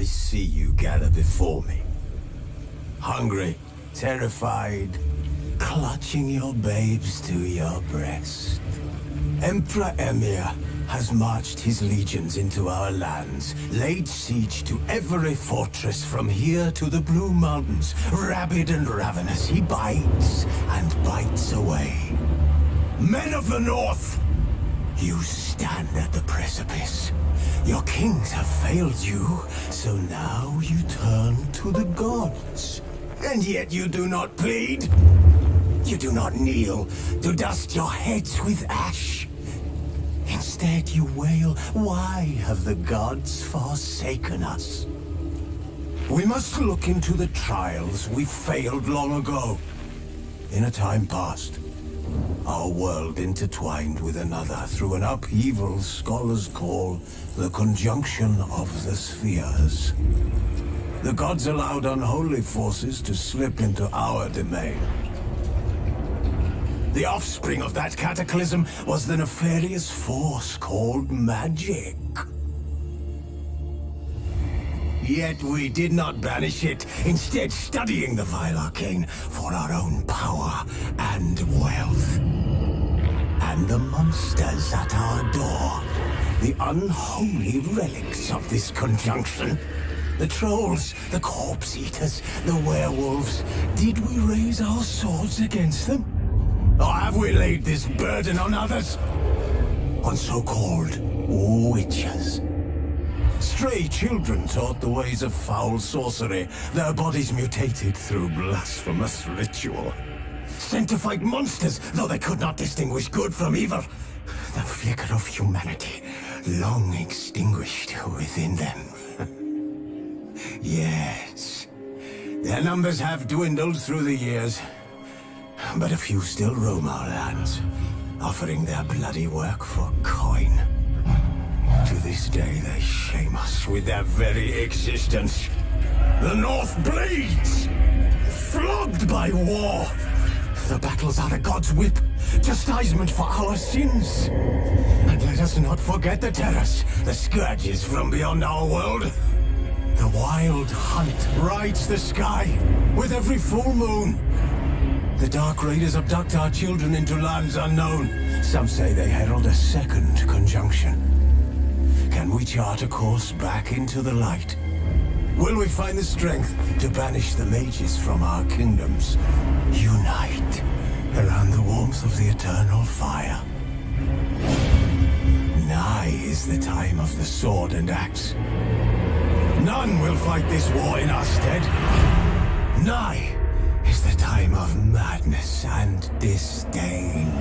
I see you gather before me. Hungry, terrified, clutching your babes to your breast. Emperor Emir has marched his legions into our lands, laid siege to every fortress from here to the Blue Mountains. Rabid and ravenous, he bites and bites away. Men of the North, you stand at the precipice. Your kings have failed you, so now you turn to the gods. And yet you do not plead. You do not kneel to dust your heads with ash. Instead you wail, why have the gods forsaken us? We must look into the trials we failed long ago. In a time past, our world intertwined with another through an upheaval scholars call the conjunction of the spheres. The gods allowed unholy forces to slip into our domain. The offspring of that cataclysm was the nefarious force called magic. Yet we did not banish it, instead studying the vile arcane for our own power and wealth. And the monsters at our door, the unholy relics of this conjunction. The trolls, the corpse eaters, the werewolves. Did we raise our swords against them? Or have we laid this burden on others? On so-called witches. Stray children taught the ways of foul sorcery, their bodies mutated through blasphemous ritual. Sent to fight monsters, though they could not distinguish good from evil. The flicker of humanity, long extinguished within them. Yes, their numbers have dwindled through the years. But a few still roam our lands, offering their bloody work for coin. To this day they shame us with their very existence. The North bleeds, flogged by war. The battles are the gods' whip, chastisement for our sins. And let us not forget the terrors, the scourges from beyond our world. The wild hunt rides the sky with every full moon. The Dark Raiders abduct our children into lands unknown. Some say they herald a second conjunction. Can we chart a course back into the light? Will we find the strength to banish the mages from our kingdoms? Unite around the warmth of the eternal fire. Nigh is the time of the sword and axe. None will fight this war in our stead. Nigh is the time of madness and disdain.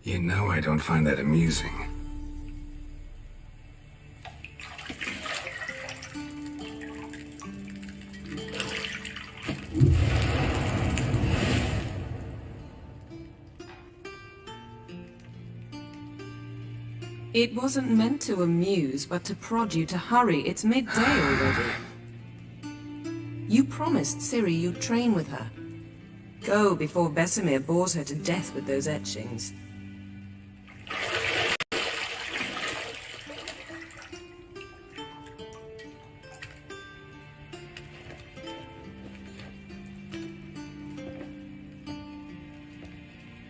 You know I don't find that amusing. It wasn't meant to amuse, but to prod you to hurry. It's midday already. You promised Ciri you'd train with her. Go before Vesemir bores her to death with those etchings.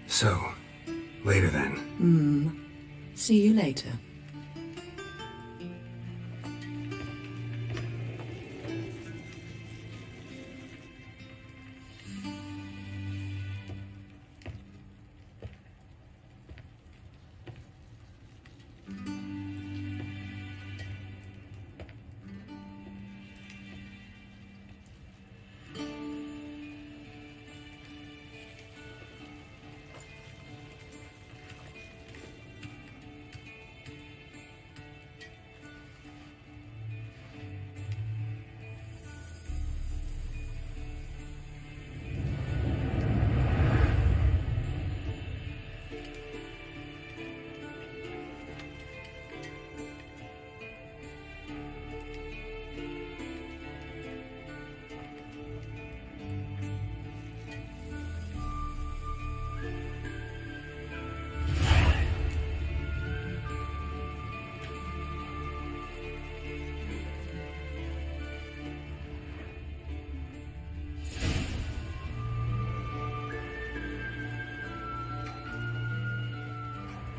So, later then. See you later.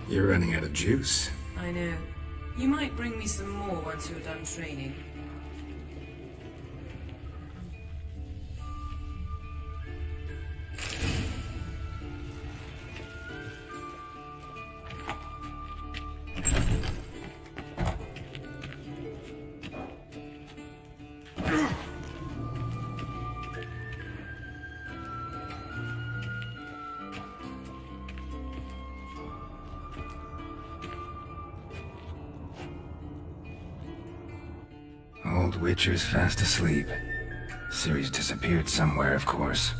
You're running out of juice. I know. You might bring me some more once you're done training. Old Witcher's fast asleep. Ciri's disappeared somewhere, of course.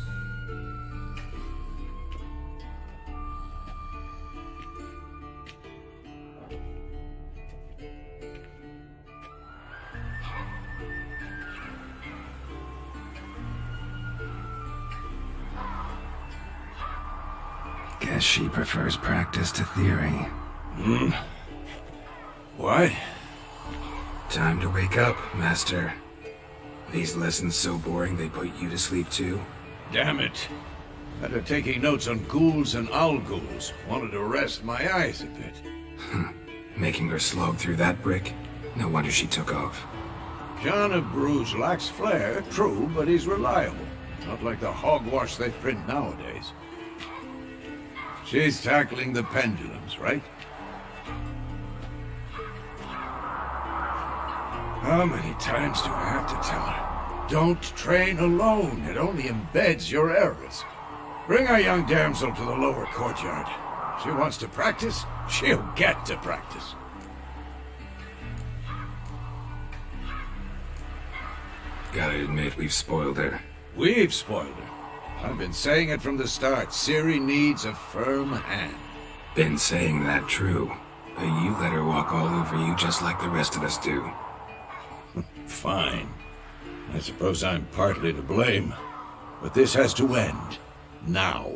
Guess she prefers practice to theory. What? Time to wake up, Master. These lessons so boring they put you to sleep too? Damn it. After taking notes on ghouls and owl ghouls, wanted to rest my eyes a bit. Making her slog through that brick? No wonder she took off. John of Bruges lacks flair, true, but he's reliable. Not like the hogwash they print nowadays. She's tackling the pendulums, right? How many times do I have to tell her? Don't train alone. It only embeds your errors. Bring our young damsel to the lower courtyard. She wants to practice, she'll get to practice. Gotta admit, we've spoiled her. We've spoiled her. I've been saying it from the start. Ciri needs a firm hand. Been saying that true. But you let her walk all over you just like the rest of us do. Fine. I suppose I'm partly to blame. But this has to end. Now.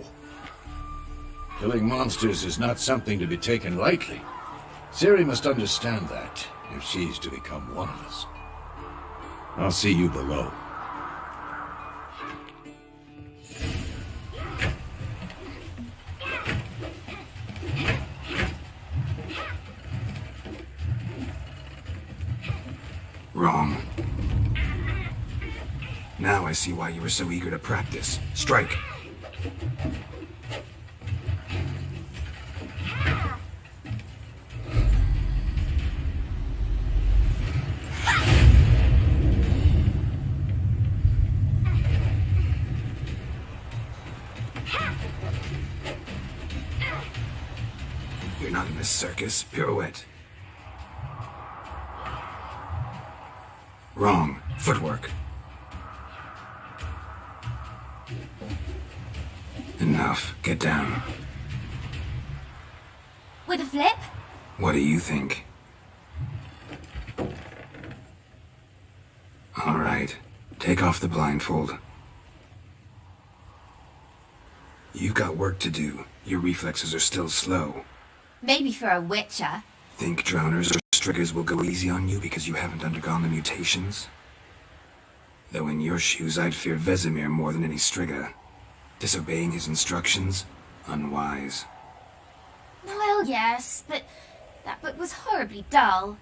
Killing monsters is not something to be taken lightly. Ciri must understand that, if she's to become one of us. I'll see you below. Wrong. Now I see why you were so eager to practice. Strike. A circus pirouette. Wrong. Footwork. Enough. Get down. With a flip? What do you think? All right. Take off the blindfold. You've got work to do. Your reflexes are still slow. Maybe for a witcher. Think droners or striggers will go easy on you because you haven't undergone the mutations? Though in your shoes, I'd fear Vesemir more than any strigger. Disobeying his instructions? Unwise. Well, yes, but that book was horribly dull.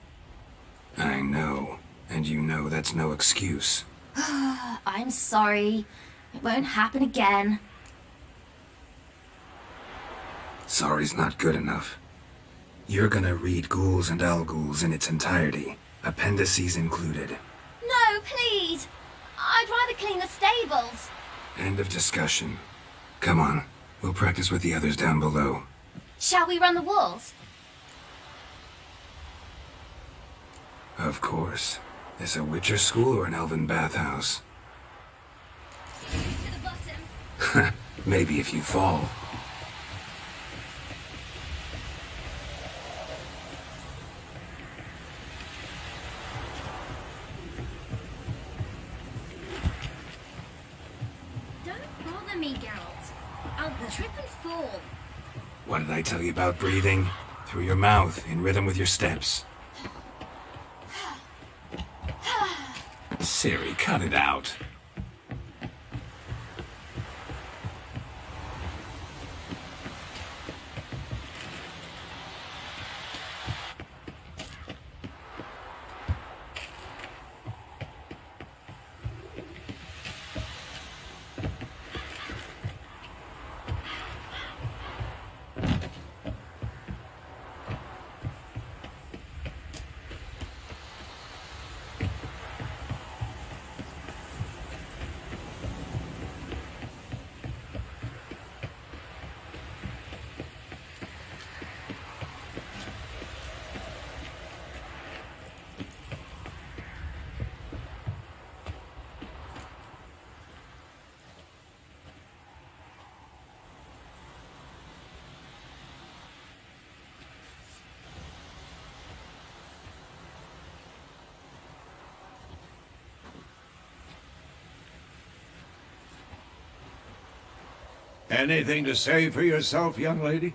I know. And you know that's no excuse. I'm sorry. It won't happen again. Sorry's not good enough. You're gonna read Ghouls and Al-Ghouls in its entirety, appendices included. No, please! I'd rather clean the stables. End of discussion. Come on, we'll practice with the others down below. Shall we run the walls? Of course. This a Witcher school or an elven bathhouse? To the bottom. Maybe if you fall. Don't bother me, Geralt. I'll trip and fall. What did I tell you about breathing? Through your mouth, in rhythm with your steps. Ciri, cut it out. Anything to say for yourself, young lady?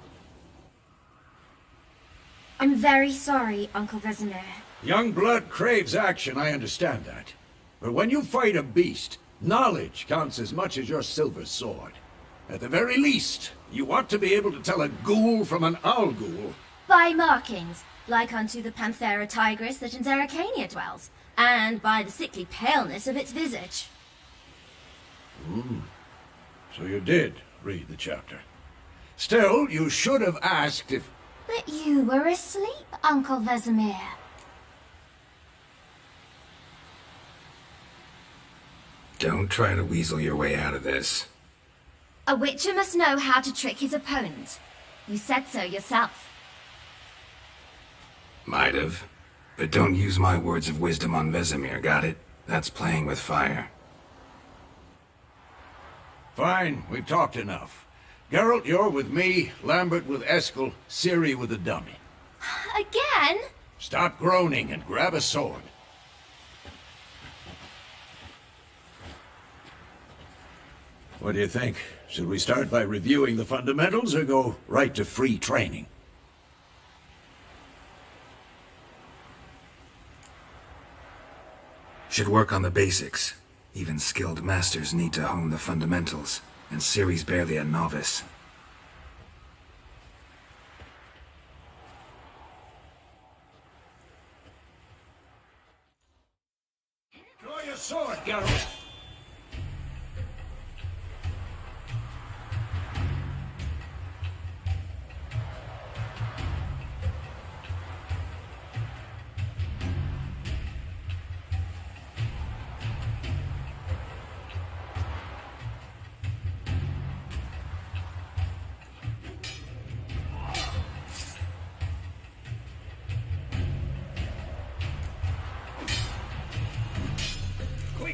I'm very sorry, Uncle Vesemir. Young blood craves action, I understand that. But when you fight a beast, knowledge counts as much as your silver sword. At the very least, you ought to be able to tell a ghoul from an owl-ghoul. By markings, like unto the Panthera tigris that in Zeracania dwells, and by the sickly paleness of its visage. So you did read the chapter. Still, you should have asked if... But you were asleep, Uncle Vesemir. Don't try to weasel your way out of this. A witcher must know how to trick his opponent. You said so yourself. Might have. But don't use my words of wisdom on Vesemir, got it? That's playing with fire. Fine, we've talked enough. Geralt, you're with me, Lambert with Eskel, Ciri with the dummy. Again? Stop groaning and grab a sword. What do you think? Should we start by reviewing the fundamentals or go right to free training? Should work on the basics. Even skilled masters need to hone the fundamentals, and Ciri's barely a novice. Draw your sword, Geralt!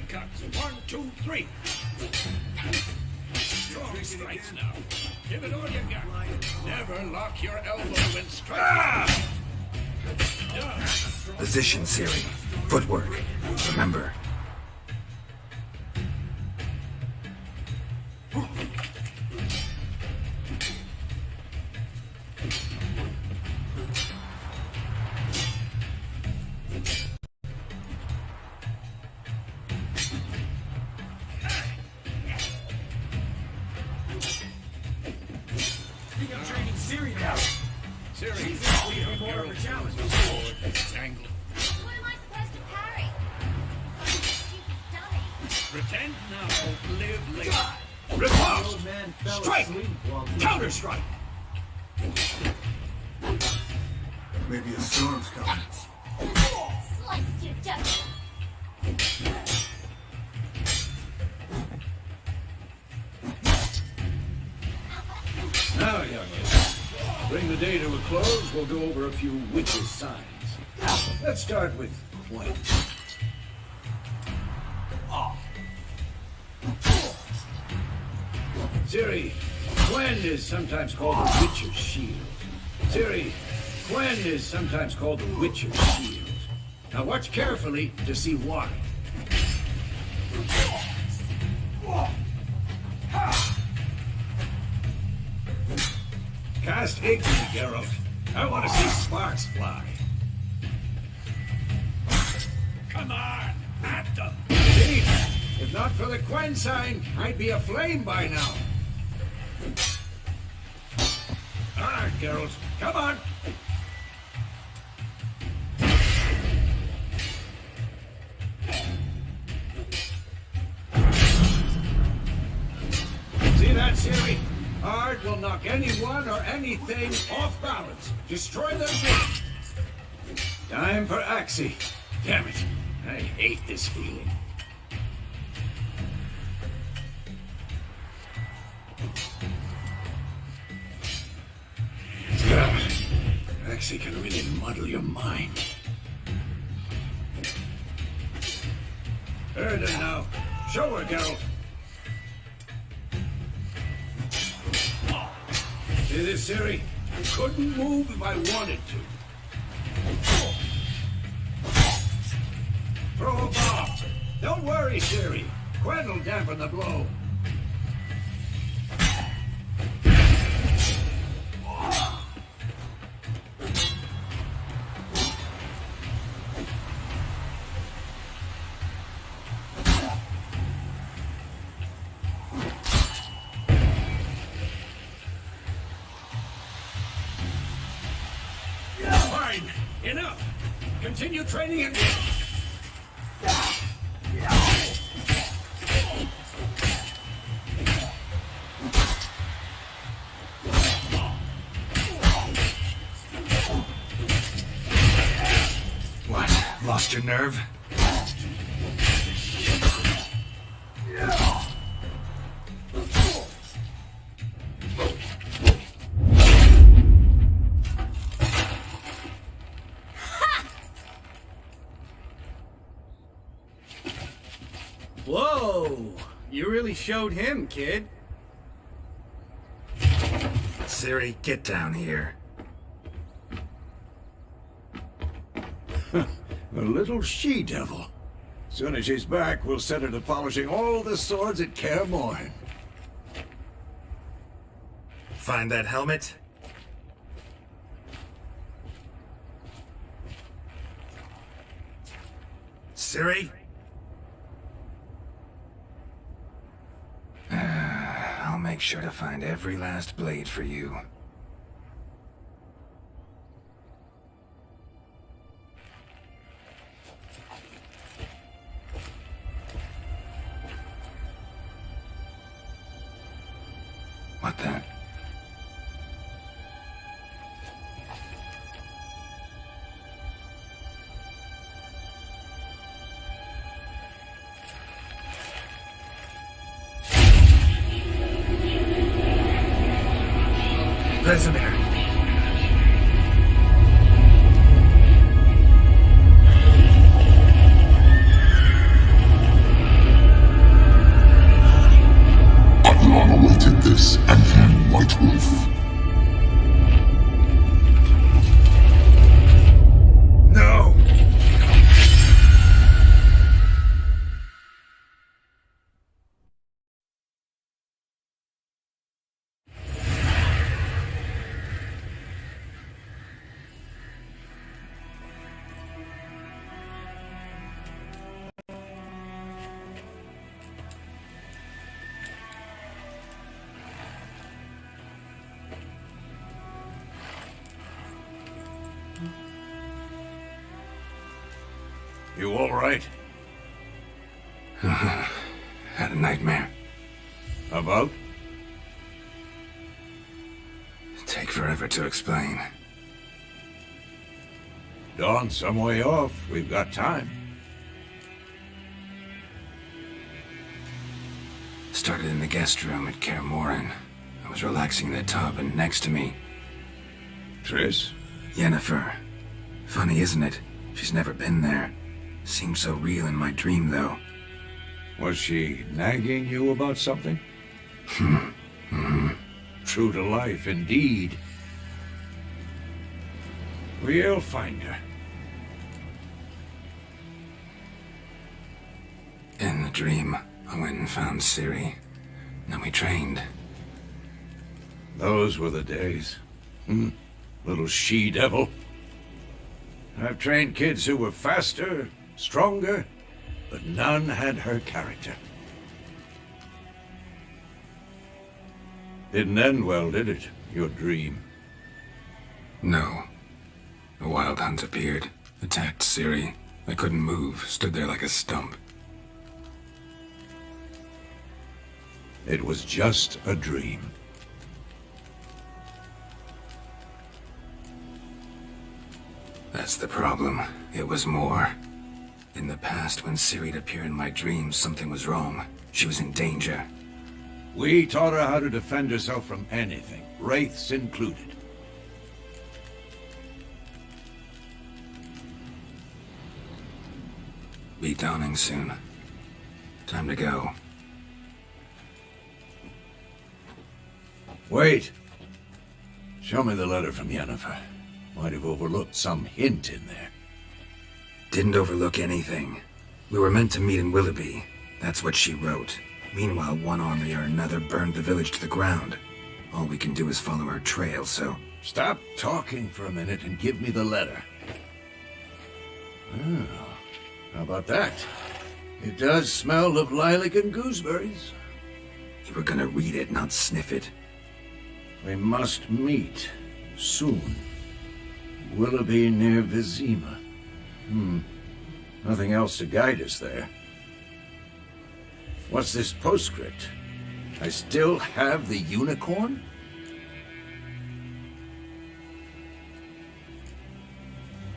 big cuts. 1, 2, 3. Strong strikes now. Give it all you got. Never lock your elbow when striking. Position, Siri. Footwork. Remember. Siri, we are more of a challenge. Tangle. What am I supposed to parry? Oh, you stupid dummy. Pretend now, live later. Riposte! Strike! Counter-strike! Maybe a storm's coming. Sliced your duck. Now, young lady, bring the day to a close. We'll go over a few witches' signs. Let's start with Gwen. Siri, Gwen is sometimes called the Witcher's Shield. Siri, Gwen is sometimes called the Witcher's Shield. Now watch carefully to see why. Cast Igni, Geralt. I want to see sparks fly. Come on, at them. See? If not for the Gwen sign, I'd be aflame by now. All right, Geralt, come on. See that, Siri? Hard will knock anyone or anything off balance. Destroy them big. Time for Axie. Damn it. I hate this feeling. Axie can really muddle your mind. Heard her now. Show her, Geralt. See this, Siri? Couldn't move if I wanted to. Throw a bomb. Don't worry, Siri. Gwen will dampen the blow. Fine. Enough. Continue training and... What? Lost your nerve? Whoa! You really showed him, kid. Siri, get down here. A little she-devil. Soon as she's back, we'll set her to polishing all the swords at Kaer Morhen. Find that helmet? Siri? I'll make sure to find every last blade for you. What the? Vesemir. this and you, White Wolf. No! You all right? Had a nightmare. About? Take forever to explain. Dawn's some way off. We've got time. Started in the guest room at Kaer Morhen. I was relaxing in the tub, and next to me... Triss? Yennefer. Funny, isn't it? She's never been there. Seemed so real in my dream, though. Was she nagging you about something? True to life, indeed. We'll find her. In the dream, I went and found Ciri. Then we trained. Those were the days. Little she-devil. I've trained kids who were faster, stronger, but none had her character. Didn't end well, did it? Your dream? No. A wild hunt appeared, attacked Ciri. I couldn't move, stood there like a stump. It was just a dream. That's the problem. It was more. In the past, when Ciri'd appear in my dreams, something was wrong. She was in danger. We taught her how to defend herself from anything, wraiths included. Be dawning soon. Time to go. Wait. Show me the letter from Yennefer. Might have overlooked some hint in there. Didn't overlook anything. We were meant to meet in Willoughby. That's what she wrote. Meanwhile, one army or another burned the village to the ground. All we can do is follow her trail, so... Stop talking for a minute and give me the letter. Oh, how about that? It does smell of lilac and gooseberries. You were gonna read it, not sniff it. We must meet soon. Willoughby near Vizima. Nothing else to guide us there. What's this postscript? I still have the unicorn?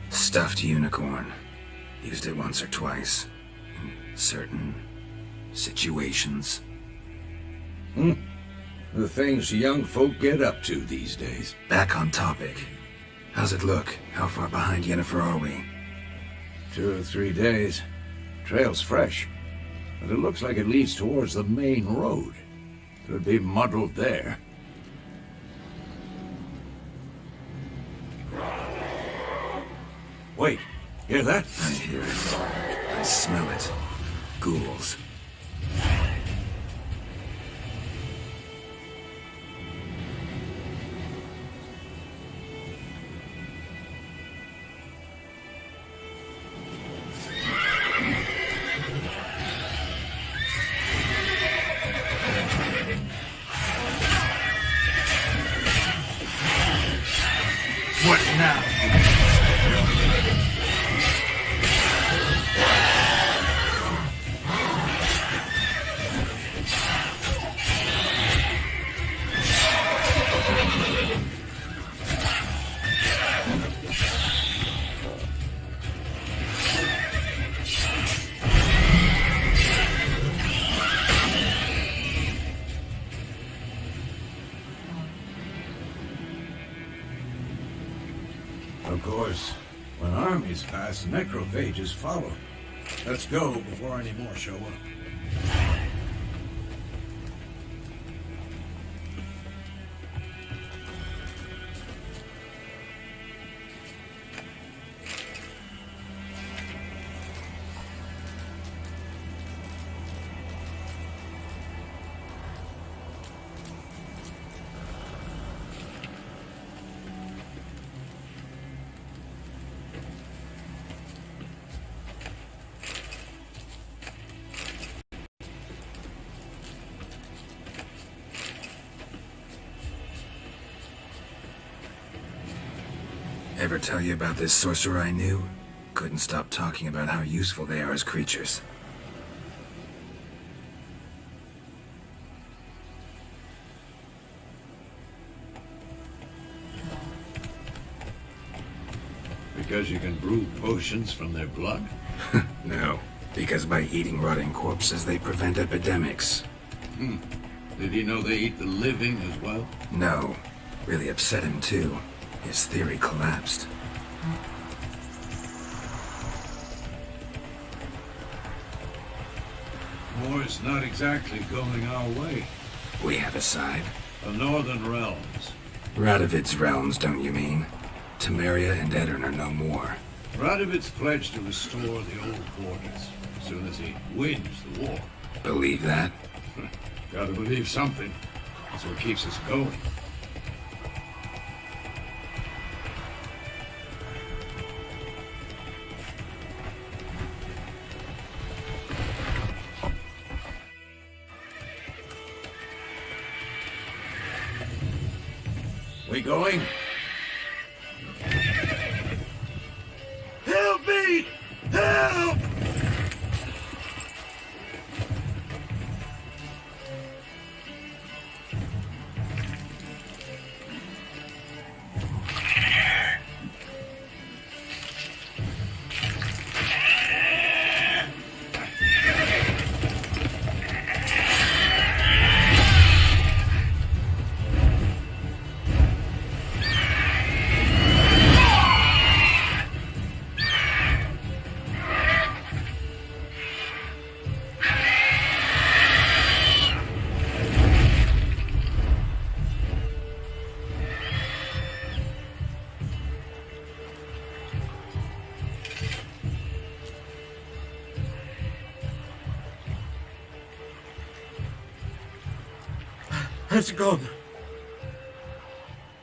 Stuffed unicorn. Used it once or twice. In certain situations. The things young folk get up to these days. Back on topic. How's it look? How far behind Yennefer are we? 2 or 3 days. Trail's fresh, but it looks like it leads towards the main road. Could be muddled there. Wait, hear that? I hear it. I smell it. Ghouls. What now? Of course, when armies pass, necrophages follow. Let's go before any more show up. Ever tell you about this sorcerer I knew? Couldn't stop talking about how useful they are as creatures. Because you can brew potions from their blood? No, because by eating rotting corpses, they prevent epidemics. Did he know they eat the living as well? No. Really upset him, too. His theory collapsed. War's not exactly going our way. We have a side. The Northern Realms. Radovid's realms, don't you mean? Temeria and Edirn are no more. Radovid's pledged to restore the old borders as soon as he wins the war. Believe that? Gotta believe something. That's what keeps us going. We going? Help me! Help! Has it gone?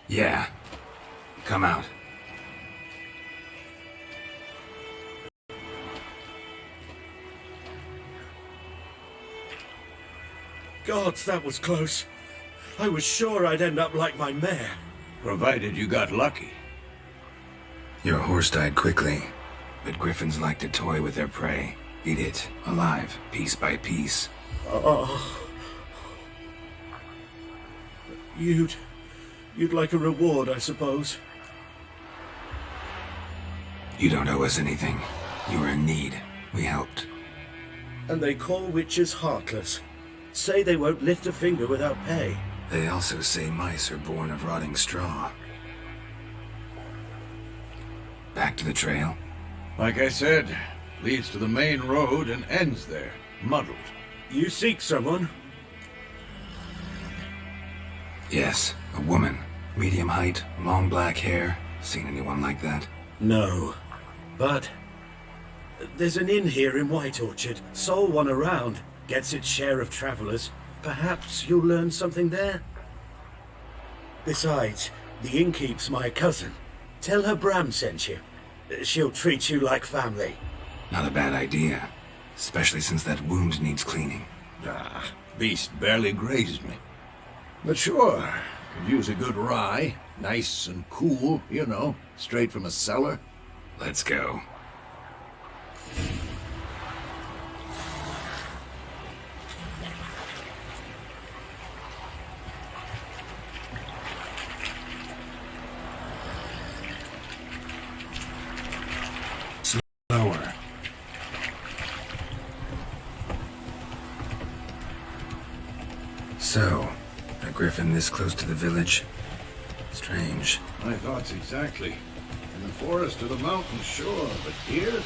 Yeah. Come out. Gods, that was close. I was sure I'd end up like my mare. Provided you got lucky. Your horse died quickly, but griffins like to toy with their prey. Eat it, alive, piece by piece. Oh. You'd like a reward, I suppose. You don't owe us anything. You were in need. We helped. And they call witches heartless. Say they won't lift a finger without pay. They also say mice are born of rotting straw. Back to the trail? Like I said, leads to the main road and ends there, muddled. You seek someone? Yes, a woman. Medium height, long black hair. Seen anyone like that? No. But there's an inn here in White Orchard. Sole one around. Gets its share of travelers. Perhaps you'll learn something there? Besides, the innkeep's my cousin. Tell her Bram sent you. She'll treat you like family. Not a bad idea. Especially since that wound needs cleaning. Ah, beast barely grazed me. But sure, could use a good rye. Nice and cool, you know, straight from a cellar. Let's go. Slower. So, a griffin this close to the village? Strange. My thoughts exactly. In the forest or the mountain, sure, but here?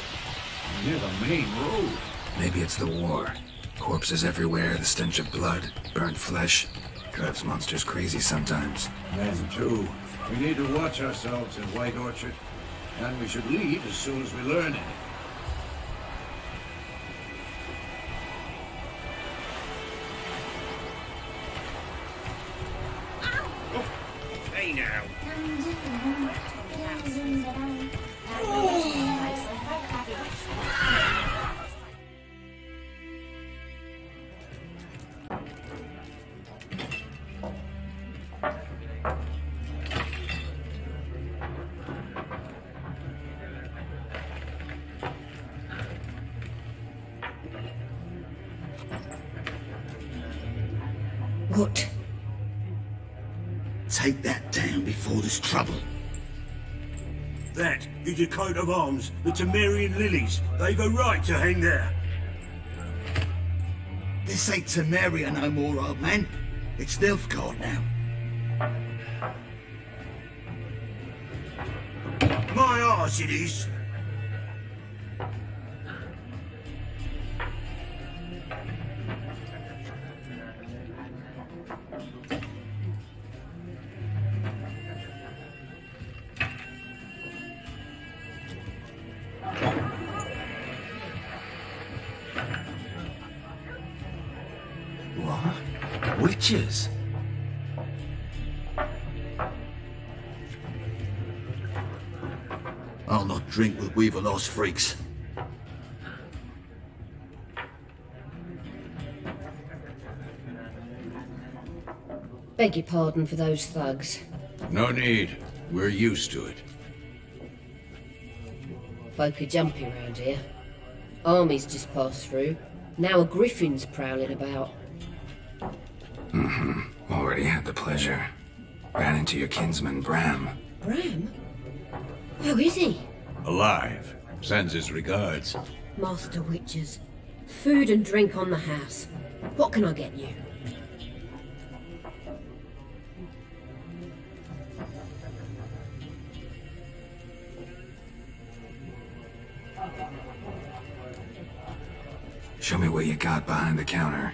Near the main road. Maybe it's the war. Corpses everywhere, the stench of blood, burnt flesh. Drives monsters crazy sometimes. Men too. We need to watch ourselves in White Orchard. And we should leave as soon as we learn it. Hey now. What? Take that down before there's trouble. That is a coat of arms, the Temerian lilies. They've a right to hang there. This ain't Temeria no more, old man. It's Nilfgaard now. My arse it is. What? Witches? I'll not drink with Weaver-Lost freaks. Beg your pardon for those thugs. No need. We're used to it. Folk are jumpy round here. Armies just passed through. Now a griffin's prowling about. Already had the pleasure. Ran into your kinsman, Bram. Bram? How is he? Alive. Sends his regards. Master Witches. Food and drink on the house. What can I get you? Show me what you got behind the counter.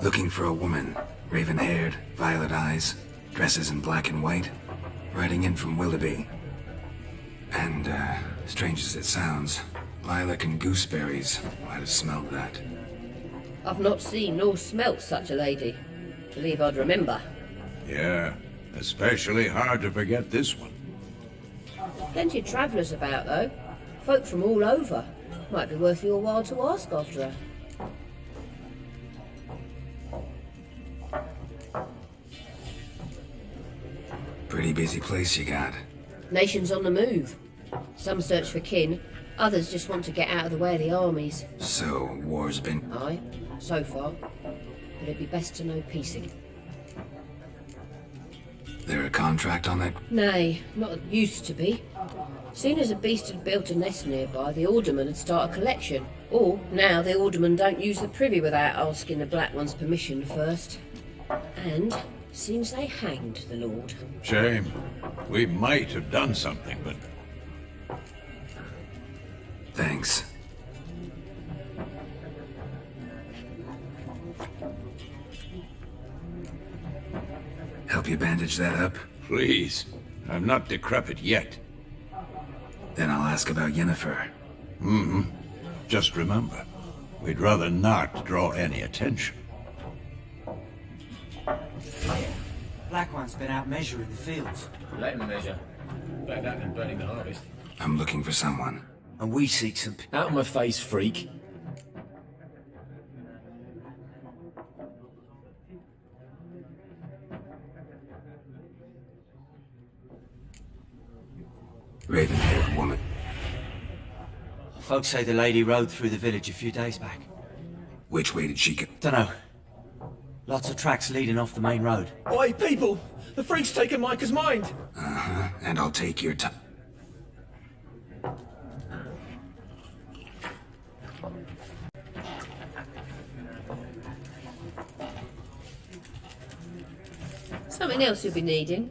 Looking for a woman. Raven-haired, violet eyes, dresses in black and white. Riding in from Willoughby. And, strange as it sounds, lilac and gooseberries might have smelled that. I've not seen nor smelt such a lady. Believe I'd remember. Yeah, especially hard to forget this one. Plenty of travellers about, though. Folk from all over. Might be worth your while to ask after her. Pretty busy place you got. Nations on the move. Some search for kin, others just want to get out of the way of the armies. So, war's been... Aye, so far. But it'd be best to know piecing. There a contract on that? Nay, not used to be. Soon as a beast had built a nest nearby, the alderman would start a collection. Or, now the aldermen don't use the privy without asking the Black One's permission first. And... seems they hanged the Lord. Shame. We might have done something, but... Thanks. Help you bandage that up? Please. I'm not decrepit yet. Then I'll ask about Yennefer. Just remember, we'd rather not draw any attention. Black One's been out measuring the fields. Let him measure. Better that than burning the harvest. I'm looking for someone. And we seek some... Out of my face, freak. Raven-haired woman. Folks say the lady rode through the village a few days back. Which way did she go? Dunno. Lots of tracks leading off the main road. Oi, people! The freak's taken Micah's mind! And I'll take your time. Something else you'll be needing.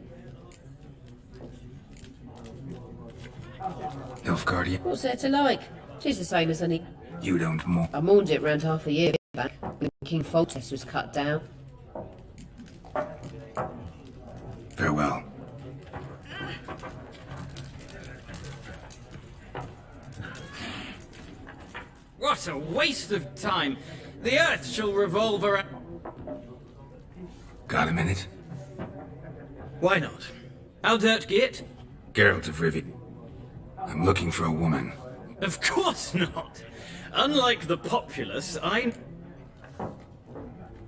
Nilfgaardian. What's there to like? She's the same as any... You don't more. I mourned it round half a year back when King Foltest was cut down. Farewell. What a waste of time! The Earth shall revolve around... Got a minute? Why not? How dirt get? Geralt of Rivia. I'm looking for a woman. Of course not. Unlike the populace, I'm...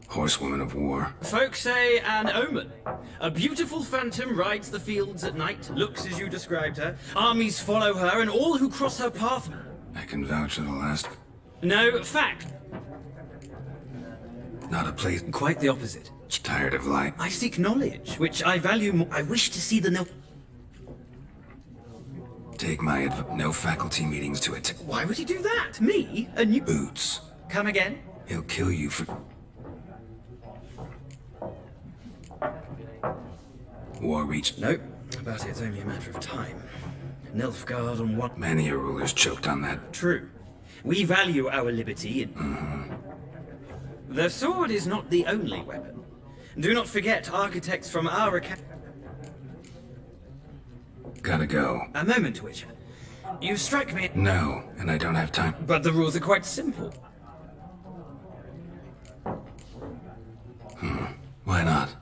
Horsewoman of war. Folk say an omen. A beautiful phantom rides the fields at night, looks as you described her. Armies follow her, and all who cross her path... I can vouch for the last. No, fact. Not a place. Quite the opposite. Tired of life. I seek knowledge, which I value more. I wish to see the no... Take my no faculty meetings to it. Why would he do that? Me? A new... Boots. Come again? He'll kill you for... War reached. Nope, but it's only a matter of time. Nilfgaard on one... Many a ruler's choked on that. True. We value our liberty in... The sword is not the only weapon. Do not forget architects from our account... Gotta go. A moment, Witcher. You strike me... No, and I don't have time. But the rules are quite simple. Why not?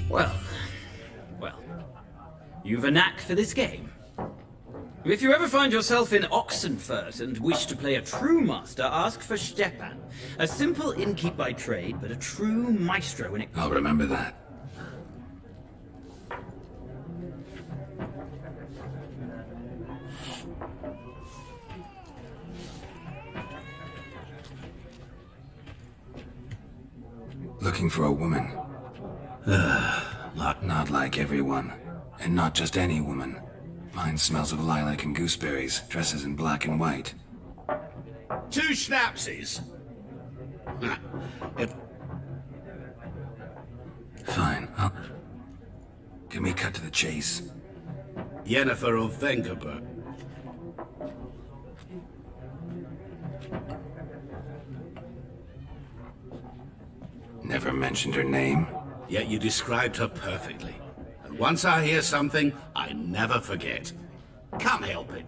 Well, you've a knack for this game. If you ever find yourself in Oxenfurt and wish to play a true master, ask for Stepan. A simple innkeep by trade, but a true maestro when it... I'll remember that. Looking for a woman. Not like everyone. And not just any woman. Mine smells of lilac and gooseberries, dresses in black and white. 2 schnapsies. Fine. Can we cut to the chase? Yennefer of Vengerberg. Never mentioned her name. Yet you described her perfectly. And once I hear something, I never forget. Can't help it.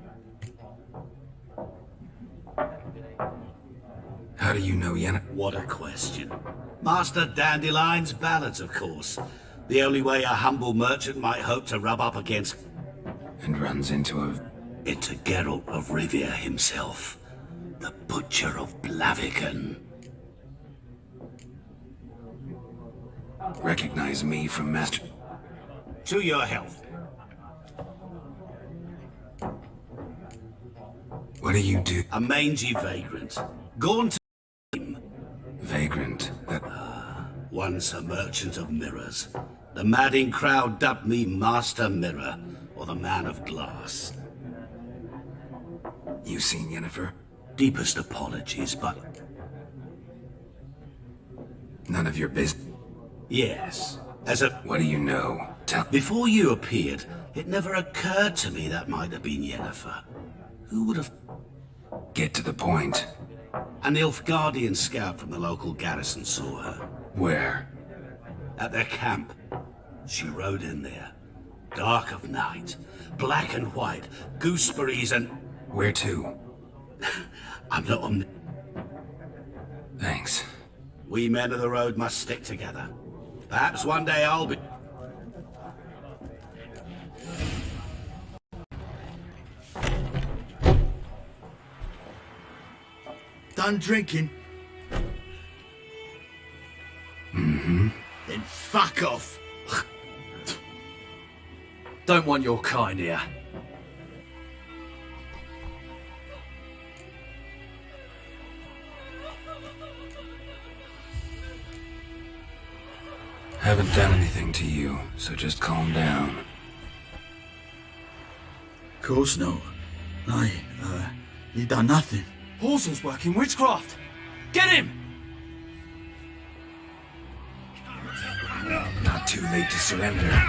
How do you know Yennefer? What a question. Master Dandelion's ballads, of course. The only way a humble merchant might hope to rub up against... And runs into Geralt of Rivia himself. The Butcher of Blaviken. Recognize me from Master... To your health. What do you do? A mangy vagrant. Gone to him. Vagrant? Once a merchant of mirrors. The madding crowd dubbed me Master Mirror, or the Man of Glass. You seen Yennefer? Deepest apologies, but... None of your business. Yes. What do you know? Before you appeared, it never occurred to me that might have been Yennefer. Who would have... Get to the point. An Nilfgaardian scout from the local garrison saw her. Where? At their camp. She rode in there. Dark of night. Black and white. Gooseberries and... Where to? I'm not on... Thanks. We men of the road must stick together. Perhaps one day I'll be... Done drinking? Mm-hmm. Then fuck off. Don't want your kind here. Haven't done anything to you, so just calm down. Course no. You done nothing. Horsel's working witchcraft. Get him! Not too late to surrender.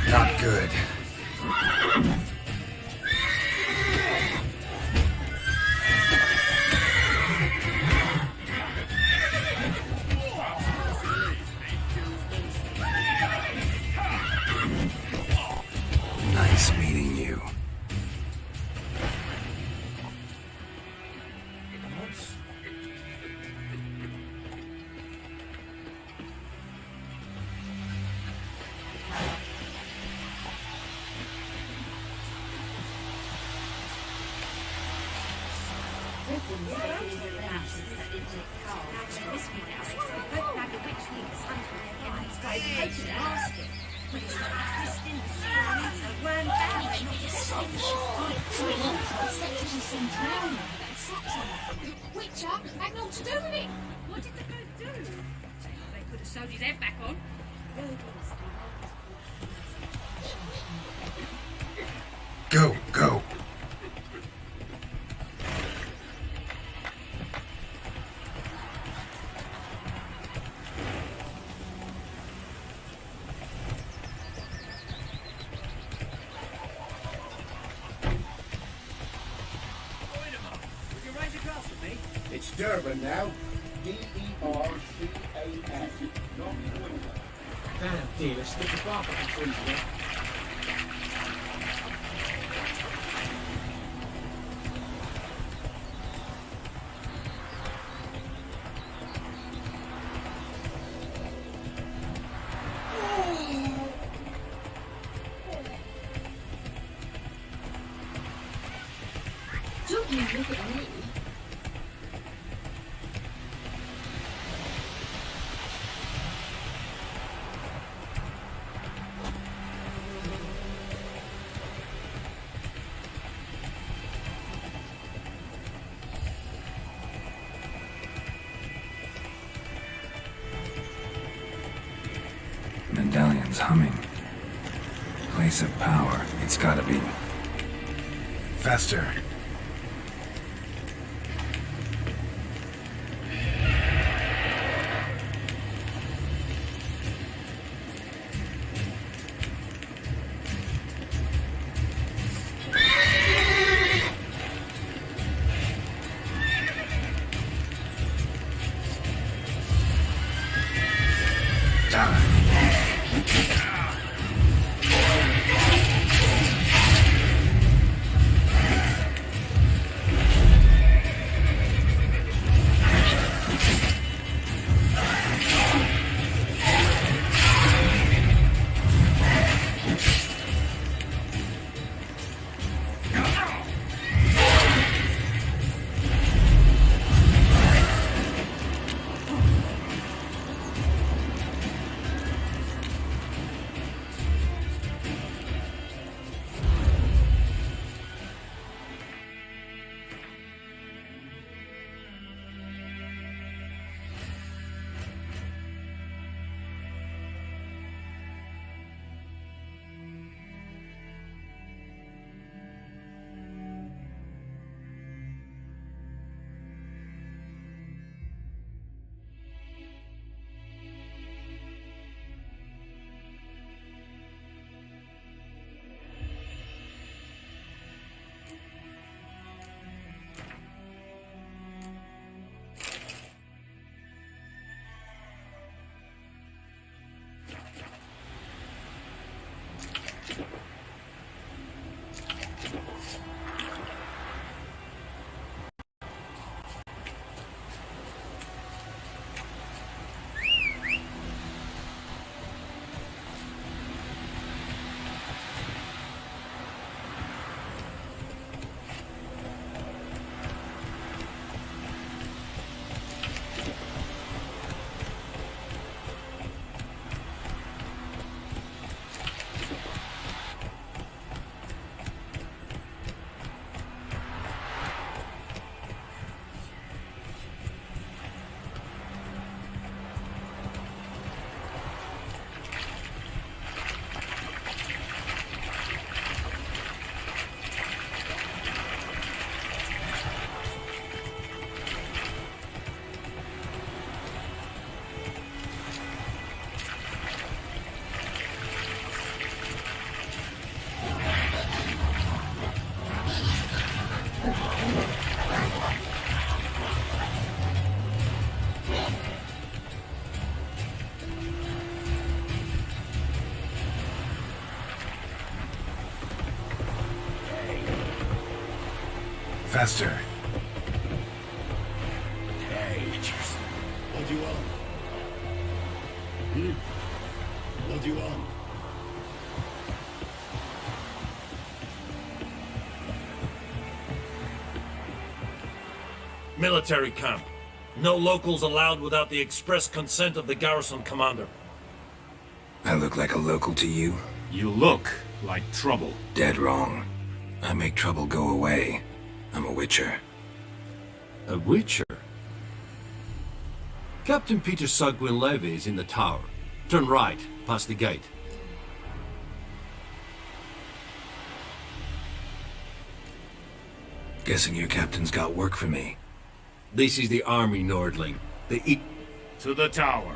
Not good. Nice meeting you. Witcher had naught to do with it. What did the ghost do? They could have sewed his head back on. Go, go. It's Durban now. D-E-R-C-A-N. Not Winter. Damn, dear, stick a bark up the trees, yeah? Don't you look at me. Medallion's humming. Place of power. It's gotta be. Faster. Faster. Hey, what do you want? What do you want? Military camp. No locals allowed without the express consent of the garrison commander. I look like a local to you? You look like trouble. Dead wrong. I make trouble go away. I'm a witcher. A witcher? Captain Peter Sugwin Levy is in the tower. Turn right, past the gate. Guessing your captain's got work for me. This is the army, Nordling. They eat... To the tower.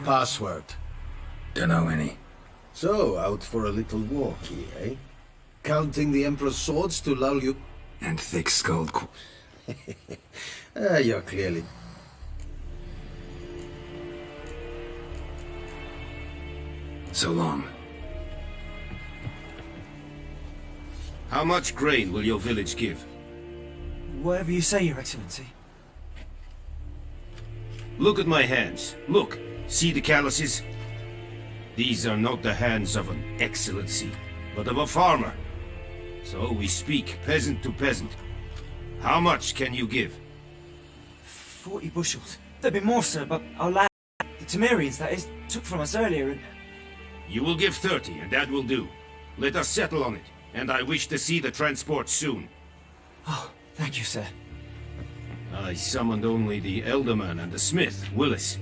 Password. Don't know any. So, out for a little walkie, eh? Counting the Emperor's swords to lull you... And thick-skulled... You're clearly... So long. How much grain will your village give? Whatever you say, Your Excellency. Look at my hands. Look. See the calluses? These are not the hands of an excellency, but of a farmer. So we speak peasant to peasant. How much can you give? 40 bushels. There'd be more, sir, but our lad, the Temerians, that is, took from us earlier and... You will give 30, and that will do. Let us settle on it, and I wish to see the transport soon. Oh, thank you, sir. I summoned only the Elderman and the smith, Willis.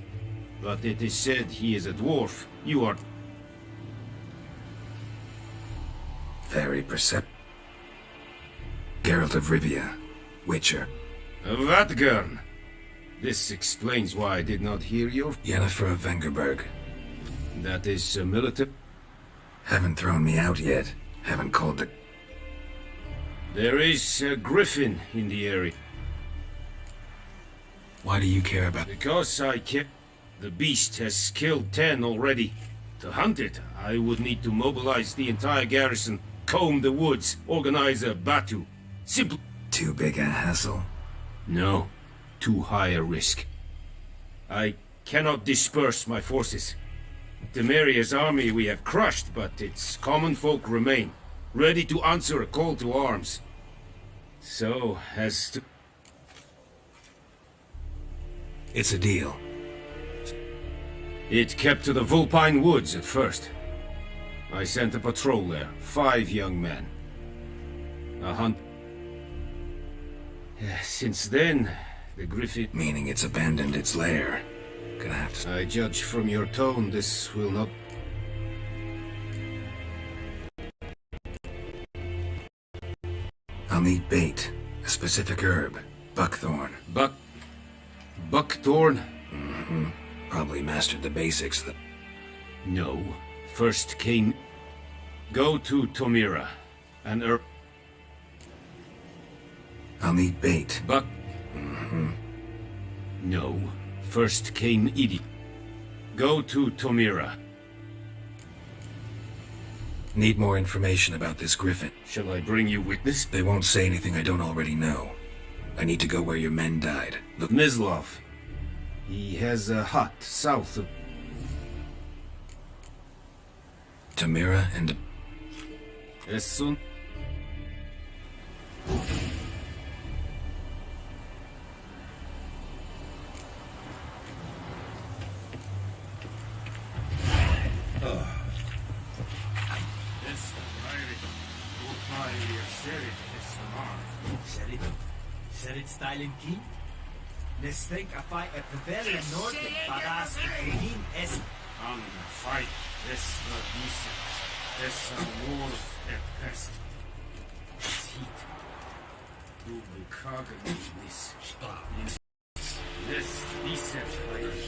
But it is said he is a dwarf. You are... Very perceptive. Geralt of Rivia. Witcher. Vatgern! This explains why I did not hear your... Yennefer of Vengerberg. That is a military... Haven't thrown me out yet. Haven't called the... There is a griffin in the area. Why do you care about... Because I care. The beast has killed 10 already. To hunt it, I would need to mobilize the entire garrison, comb the woods, organize a batu. Simply... Too big a hassle? No. Too high a risk. I cannot disperse my forces. Temeria's army we have crushed, but its common folk remain, ready to answer a call to arms. So, as to... It's a deal. It kept to the Vulpine Woods at first. I sent a patrol there, 5 young men. A hunt... Since then, the griffin... Meaning it's abandoned its lair. Gonna have to... I judge from your tone this will not... I'll need bait. A specific herb. Buckthorn. Buckthorn? Mm-hmm. Probably mastered the basics. No. First came... Go to Tomira. An herb... I'll need bait. Mm-hmm. No. First came Idi. Go to Tomira. Need more information about this griffin. Shall I bring you witness? They won't say anything I don't already know. I need to go where your men died. Look... Mislov. He has a hut south of... Tomira and... As soon... Serit styling king? Nestek a fight at the very north of Baras King es on the fight this decent. This war at best. This heat. Du will cargo this. This decent fight.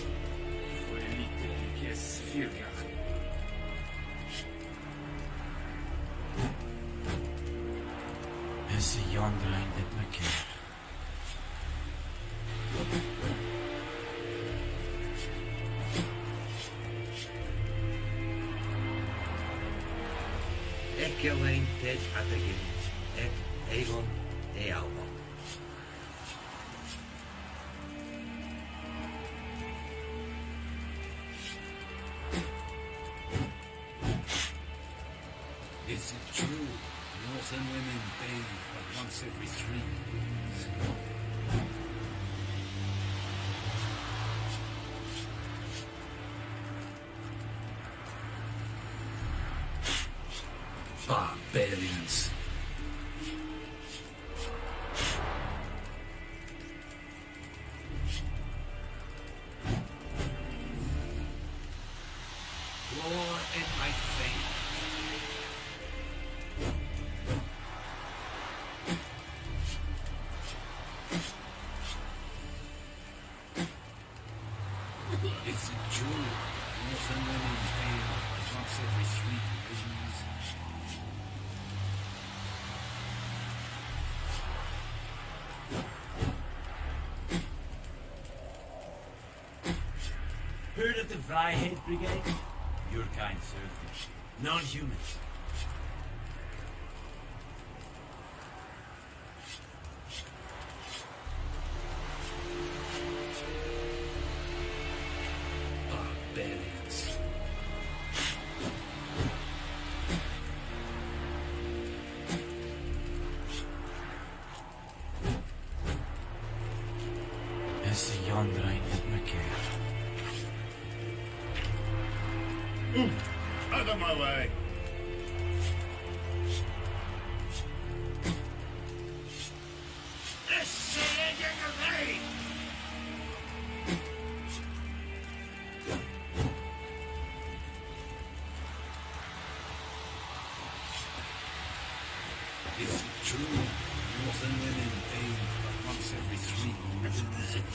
For a little guess Firga. Es yonder in the Black. Echoing Ted Atagin, et Avon e Alba. Is it true? Northern women bathe but once every 3 years. Barbarians. War and my fame. It's true. Northern women pay once every 3 divisions. Heard of the Vryhead Brigade? Your kind served them. Non-humans. Barbarians. Is the yonder ain't let me care. Out of my way. It's true. Northern women pay once every 3 divisions.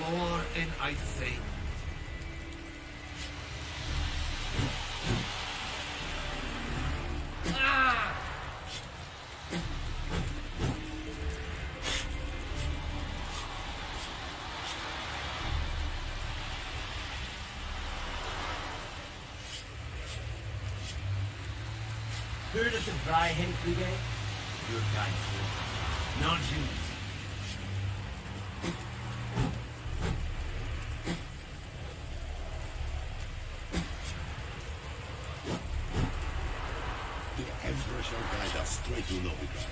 War and I think. Heard of the Vryhead Brigade? Your kind served them. Non-humans. The Emperor shall guide us straight to Novigrad.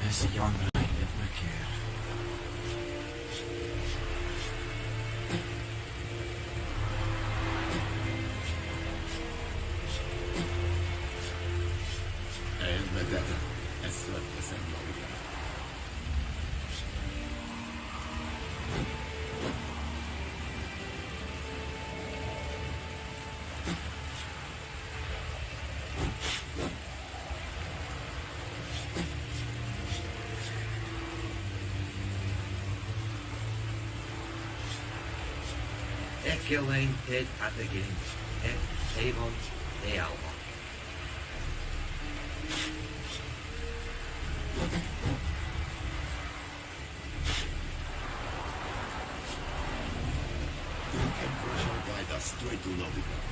Is the yonder ain't let me care. El Vendetta es sueltas en Novigrad. Ekelain hid at the gate, et Avon de Alba. The Emperor shall guide us straight to Novigrad.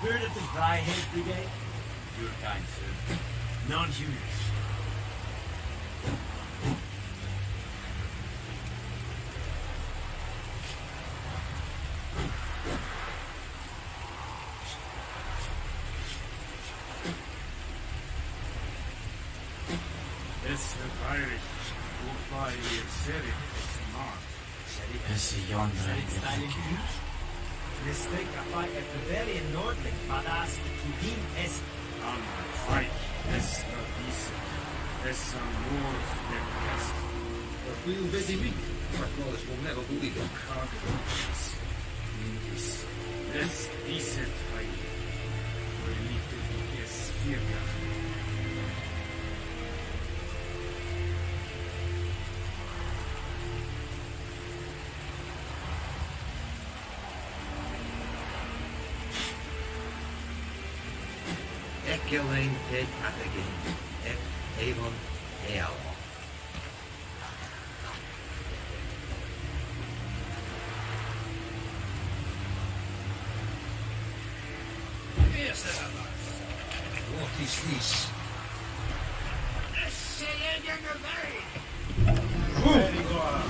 Heard of the Vryhead Brigade? Your kind served them. Non-humans. Es Irish. Wobei wir Serik smart. Is the yonder ain't let me Styling care. key? Mistake a fight at the very Nordling, badass to him es On the fight. Es no decent. Es a more than best. But we'll busy week. My knowledge will never believe it. Is es decent high. We need to be a spear. Ekelain hid at the gate, et Avon de Alba. Yes, what is this? Very good.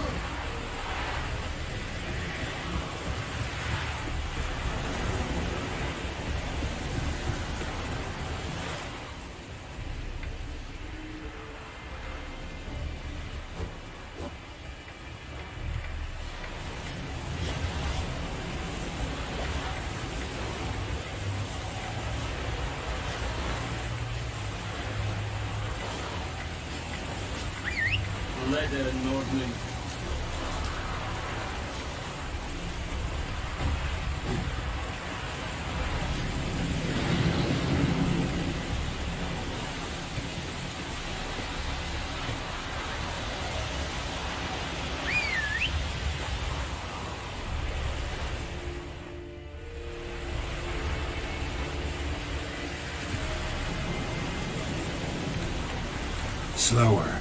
leather, Nordling. Slower.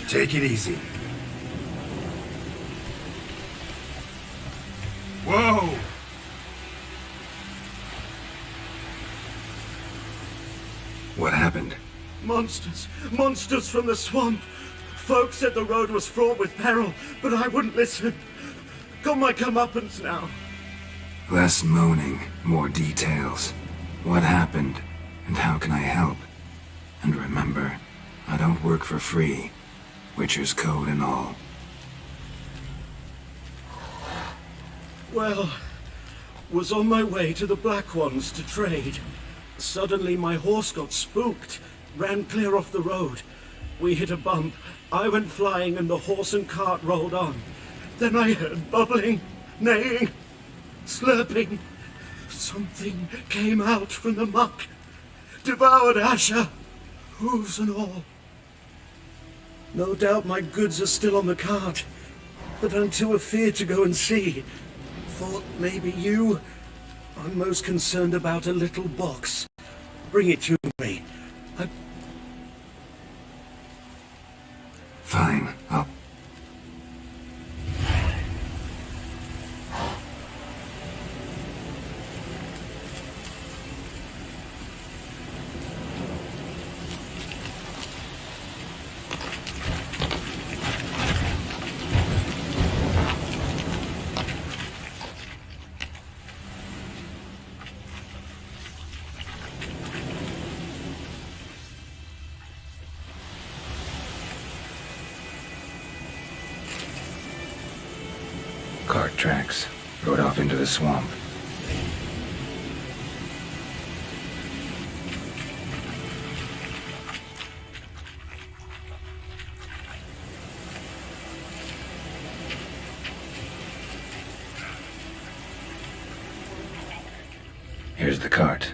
Take it easy. Whoa! What happened? Monsters! Monsters from the swamp! Folk said the road was fraught with peril, but I wouldn't listen. Got my comeuppance now. Less moaning, more details. What happened, and how can I help? And remember, I don't work for free. Witcher's code and all. Well, was on my way to the Black Ones to trade. Suddenly my horse got spooked, ran clear off the road. We hit a bump, I went flying and the horse and cart rolled on. Then I heard bubbling, neighing, slurping. Something came out from the muck, devoured Asher, hooves and all. No doubt my goods are still on the cart, but I'm too afeard to go and see. Thought maybe you. I'm most concerned about a little box. Bring it to me. Fine, I'll... Cart tracks. Rode off into the swamp. Here's the cart.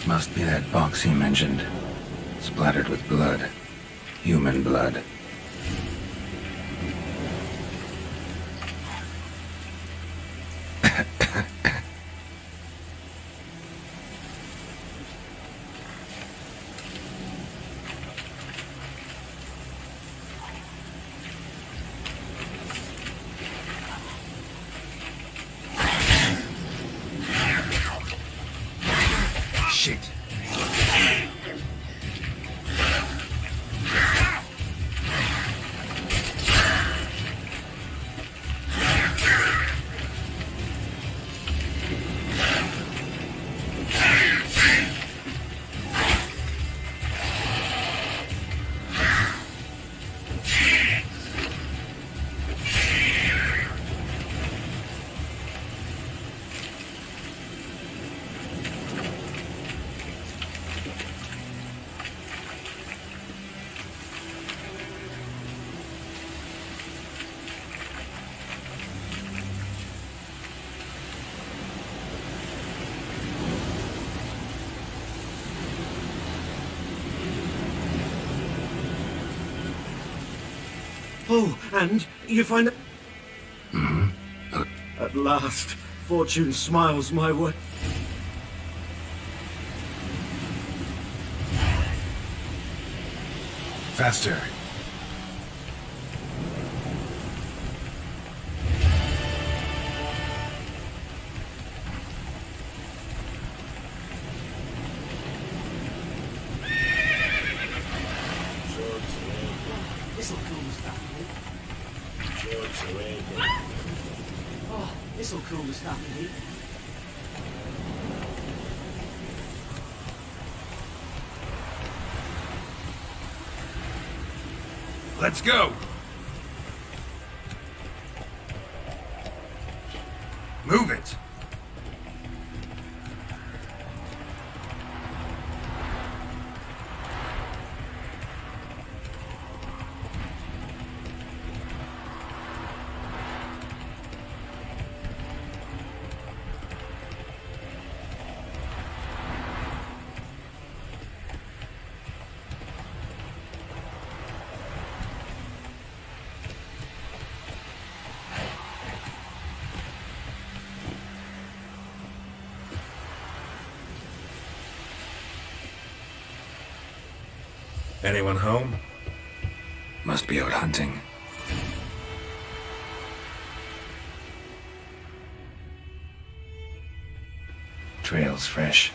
Must be that box he mentioned. Splattered with blood. Human blood. Shit. Oh, and you find... At last, fortune smiles my way. Faster. This'll cool the stuff a bit. Oh, this'll cool the stuff a bit. Let's go! Move it! Anyone home? Must be out hunting. Trail's fresh.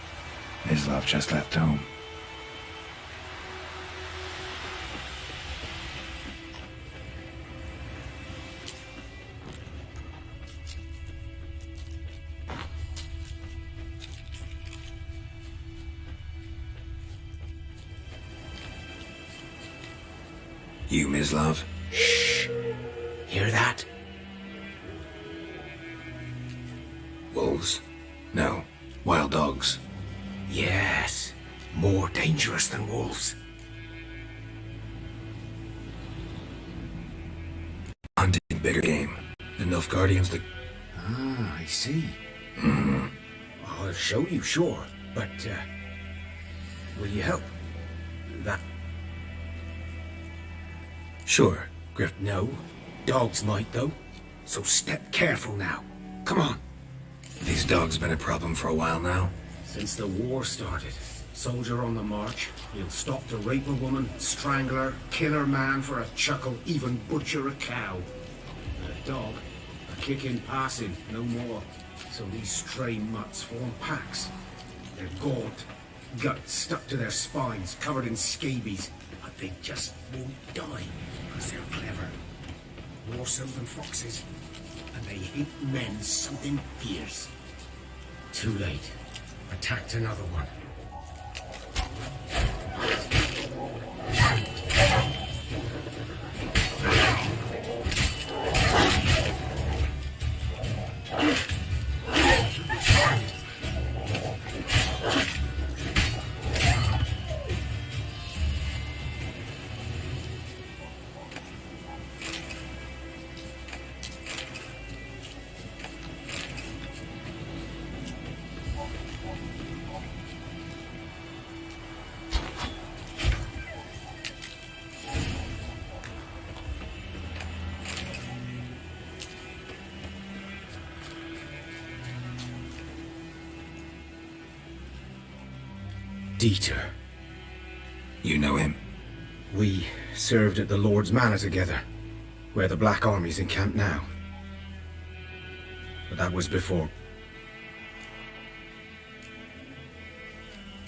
Mislav just left home. You, Mislav? Shh. Hear that? Wolves? No. Wild dogs. Yes. More dangerous than wolves. Hunting bigger game. The Nilfgaardians, the... Ah, I see. Hmm. I'll show you, sure. But, will you help? That... Sure. Griff, no. Dogs might, though. So step careful now. Come on. These dogs been a problem for a while now? Since the war started. Soldier on the march. He'll stop to rape a woman, strangle her, kill her man for a chuckle, even butcher a cow. A dog, a kick in passing, no more. So these stray mutts form packs. They're gaunt, guts stuck to their spines, covered in scabies. But they just won't die, because they're clever. More so than foxes. And they hate men something fierce. Too late. Attacked another one. Dieter. You know him? We served at the Lord's Manor together, where the Black Army's encamped now. But that was before...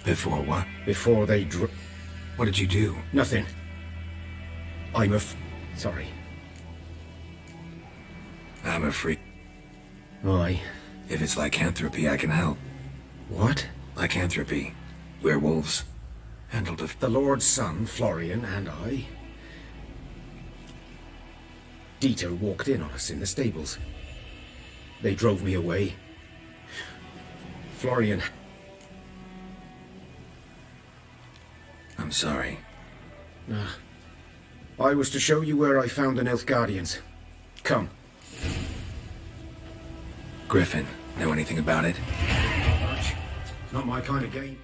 Before what? Before they What did you do? Nothing. I'm sorry. I'm a freak. Why? If it's lycanthropy, I can help. What? Lycanthropy. Werewolves. Handled of... The Lord's son, Florian, and I... Dieter walked in on us in the stables. They drove me away. Florian... I'm sorry. I was to show you where I found the Nilfgaardians. Come. Griffin, know anything about it? Not much. It's not my kind of game.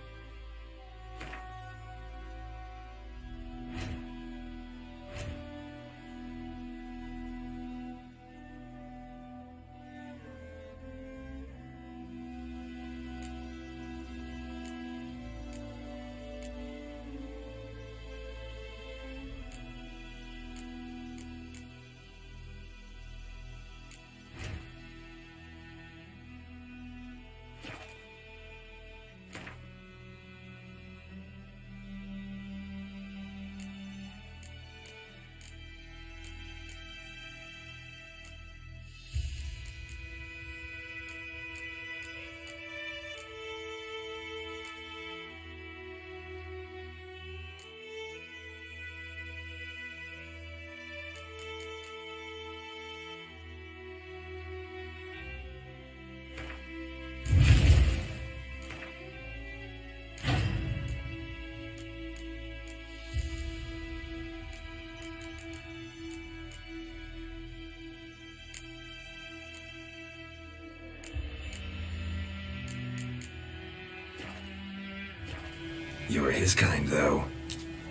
You're his kind, though.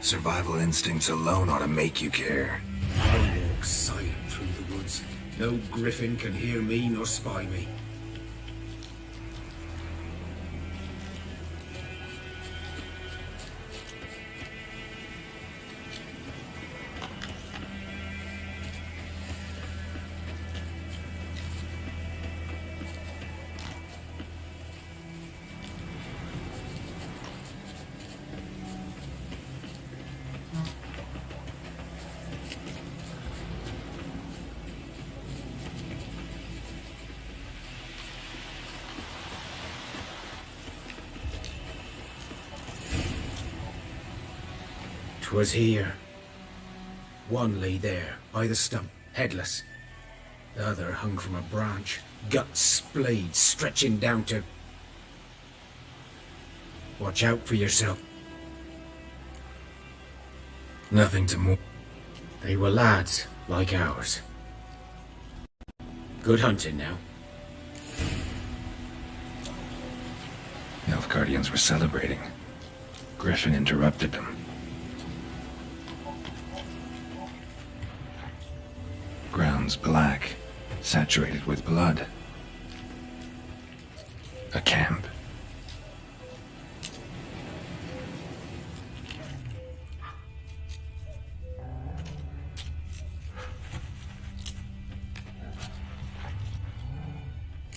Survival instincts alone ought to make you care. I walk silent through the woods. No griffin can hear me nor spy me. 'Twas here. One lay there, by the stump, headless. The other hung from a branch, guts splayed, stretching down to... Watch out for yourself. Nothing to more. They were lads, like ours. Good hunting now. Nilfgaardians were celebrating. Griffin interrupted them. Ground's black, saturated with blood. A camp.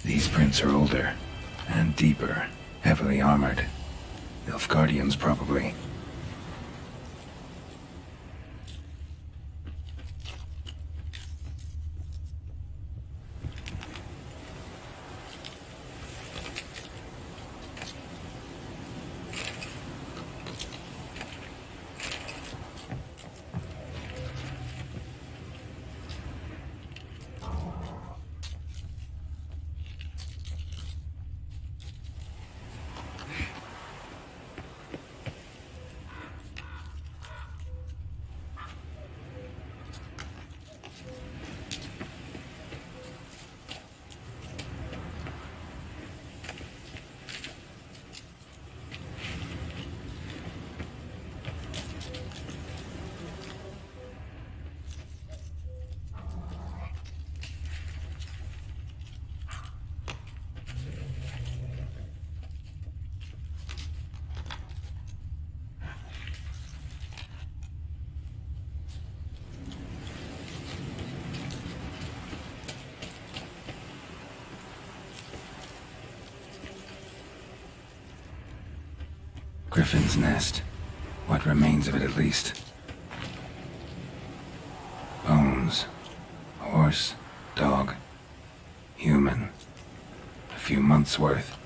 These prints are older, and deeper, heavily armored. Nilfgaardians, probably. Griffin's nest. What remains of it, at least. Bones. Horse. Dog. Human. A few months' worth.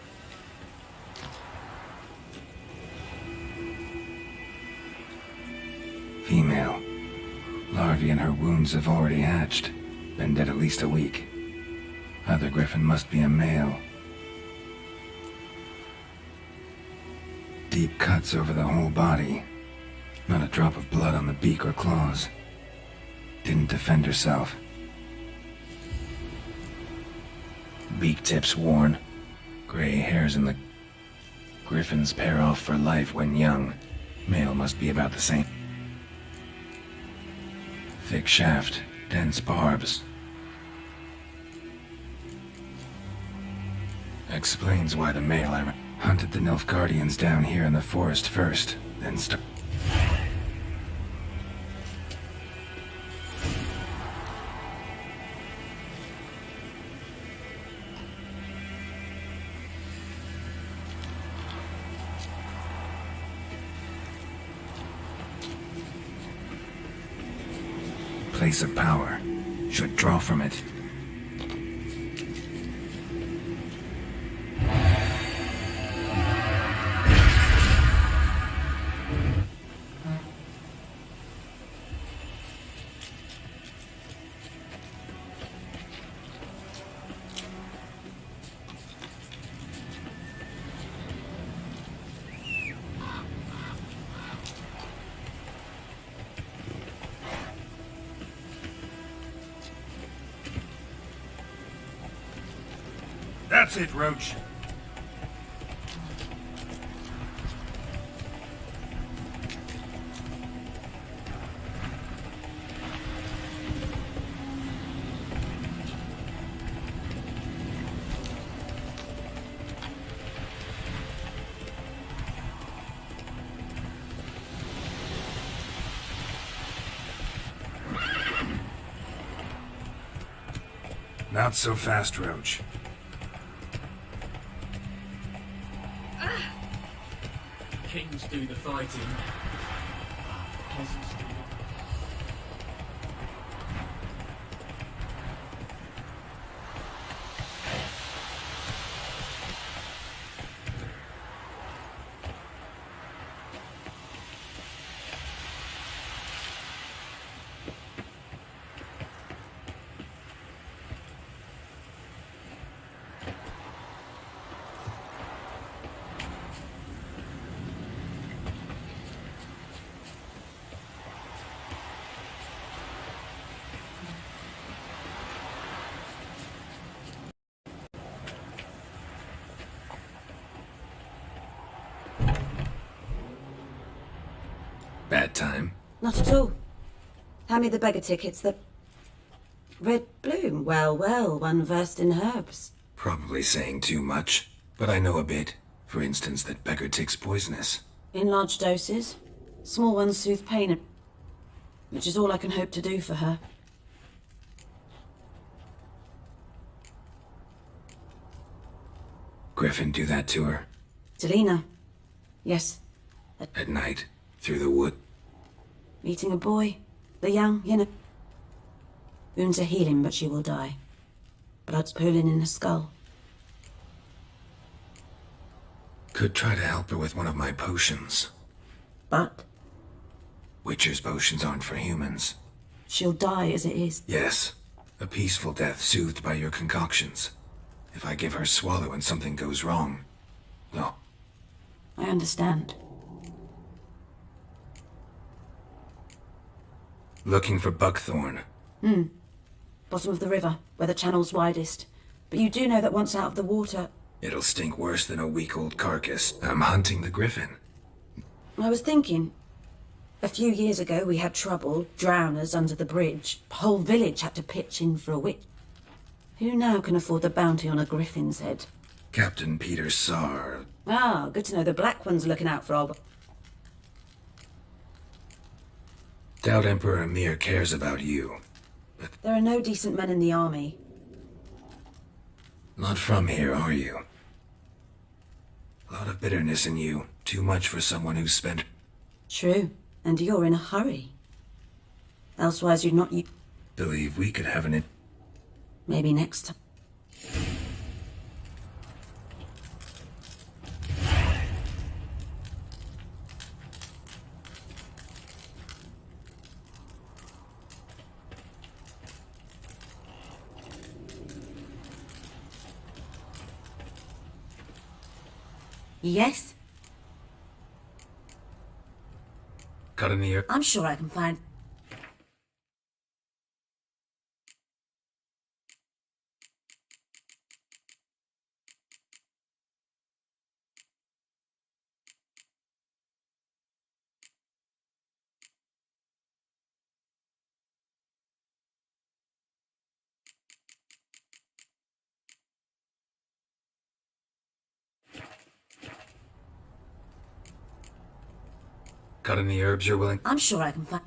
Female. Larvae in her wounds have already hatched. Been dead at least a week. Other griffin must be a male. Deep cuts over the whole body. Not a drop of blood on the beak or claws. Didn't defend herself. Beak tips worn. Gray hairs in the... Griffins pair off for life when young. Male must be about the same. Thick shaft, dense barbs. Explains why the male hunted the Nilfgaardians down here in the forest first, then place of power. Should draw from it. That's it, Roach. Not so fast, Roach. Kings do the fighting. Peasants do it. Bad time? Not at all. Hand me the beggar tickets. The red bloom. Well, well, one versed in herbs. Probably saying too much, but I know a bit. For instance, that beggar tick's poisonous. In large doses. Small ones soothe pain, which is all I can hope to do for her. Griffin do that to her? Delina. Yes. At night, through the wood. Meeting a boy. The young, you know. Wounds are healing, but she will die. Blood's pooling in her skull. Could try to help her with one of my potions. But? Witcher's potions aren't for humans. She'll die as it is. Yes. A peaceful death soothed by your concoctions. If I give her swallow and something goes wrong, well... I understand. Looking for buckthorn. Bottom of the river, where the channel's widest. But you do know that once out of the water... It'll stink worse than a week-old carcass. I'm hunting the griffin. I was thinking... A few years ago we had trouble, drowners under the bridge. Whole village had to pitch in for a witch. Who now can afford the bounty on a griffin's head? Captain Peter Sar. Ah, good to know the Black One's looking out for all... Doubt Emperor Emir cares about you. But there are no decent men in the army. Not from here, are you? A lot of bitterness in you. Too much for someone who's spent... True. And you're in a hurry. Elsewise you'd not... Believe we could have an... Maybe next time. Yes? Cut in the ear. I'm sure I can find... Cut in the herbs you're willing... I'm sure I can find...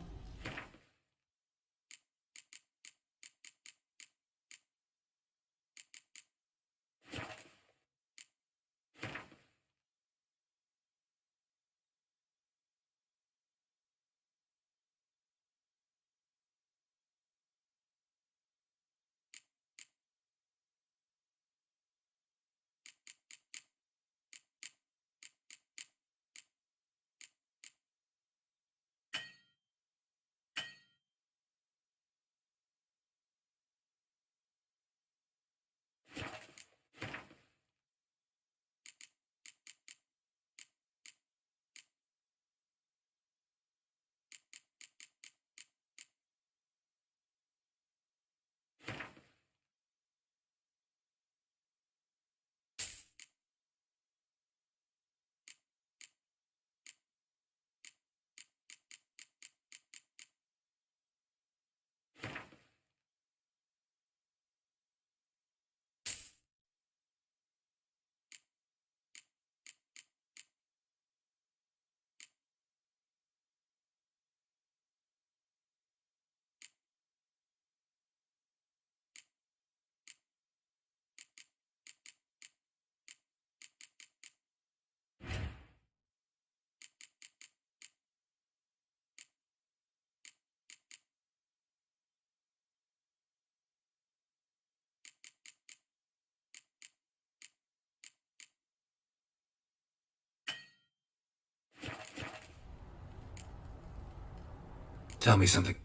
Tell me something.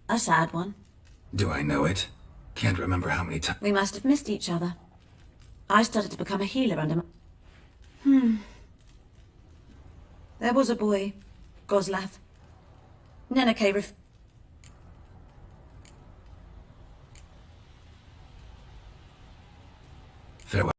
A sad one. Do I know it? Can't remember how many times. We must have missed each other. I started to become a healer under my... There was a boy, Goslav. Neneke Farewell.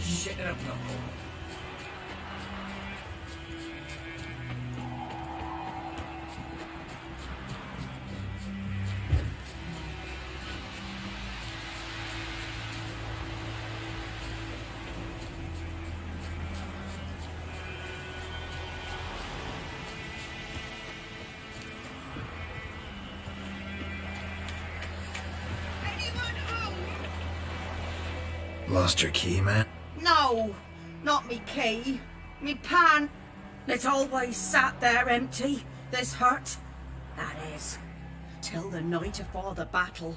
Shit it up, no. Lost your key, man? No, not me key. Me pan. It's always sat there empty, this hut. That is, till the night afore the battle.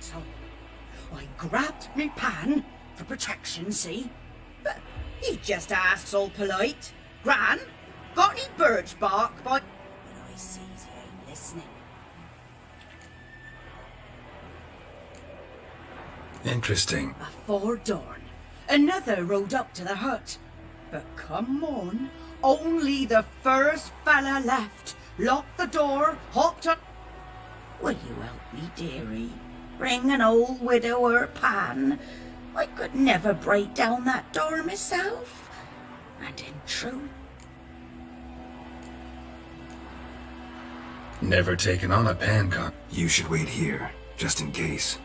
So, I grabbed me pan for protection, see? But he just asks all polite. Gran, got any birch bark by... But I sees he ain't listening. Interesting. Afore dawn, another rode up to the hut. But come on, only the first fella left. Locked the door, hopped up. Will you help me, dearie? Bring an old widower pan. I could never break down that door myself. And in truth... Never taken on a pan con. You should wait here, just in case.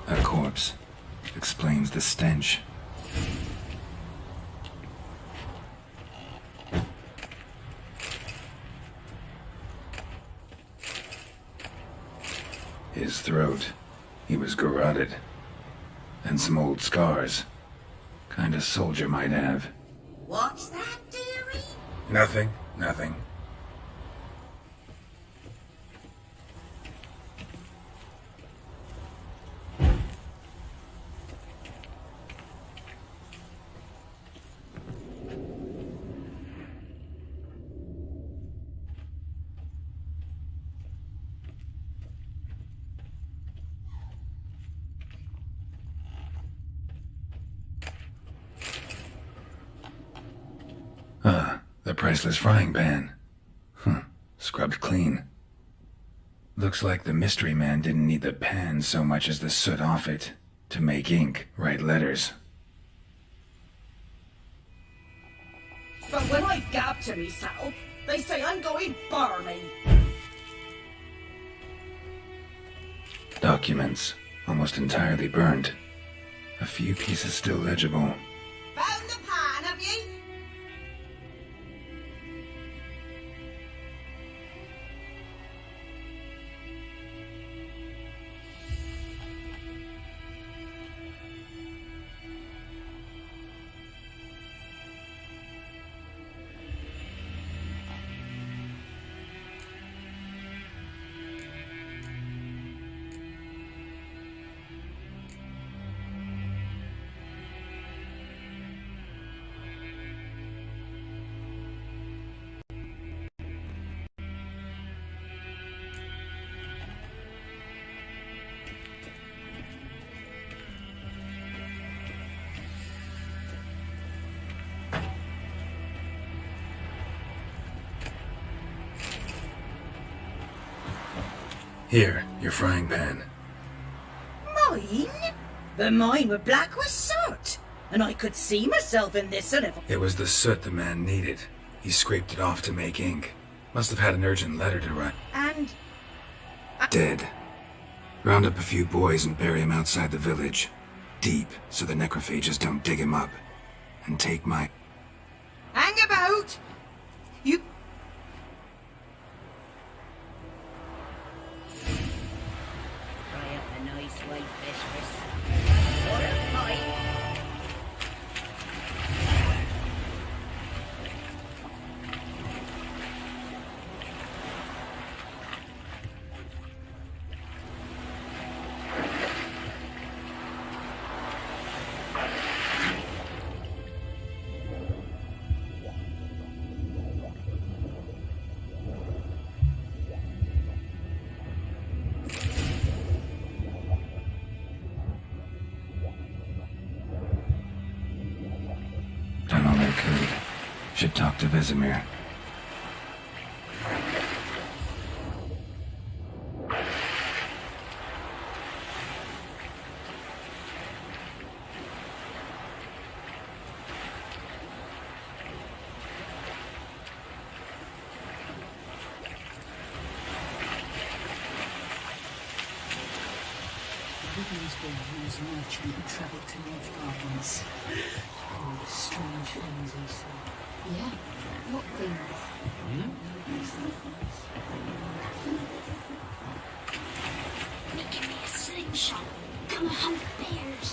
A corpse. Explains the stench. His throat. He was garroted. And some old scars. Kind of soldier might have. What's that, dearie? Nothing. Nothing. The priceless frying pan. Scrubbed clean. Looks like the mystery man didn't need the pan so much as the soot off it to make ink, write letters. But when I gab to myself, they say I'm going barmy. Documents, almost entirely burned. A few pieces still legible. Found the pan, have ye? Here, your frying pan. Mine? But mine were black with soot, and I could see myself in this, and if... It was the soot the man needed. He scraped it off to make ink. Must have had an urgent letter to write. And... Dead. Round up a few boys and bury him outside the village. Deep, so the necrophages don't dig him up. And take my... Hang about! You... Try up a nice white mistress. What a fight! Done all I could. Should talk to Vesemir. His merchant travelled to North Gardens. All the strange things he saw. Yeah? What things? Give me a slingshot. Gonna hunt bears.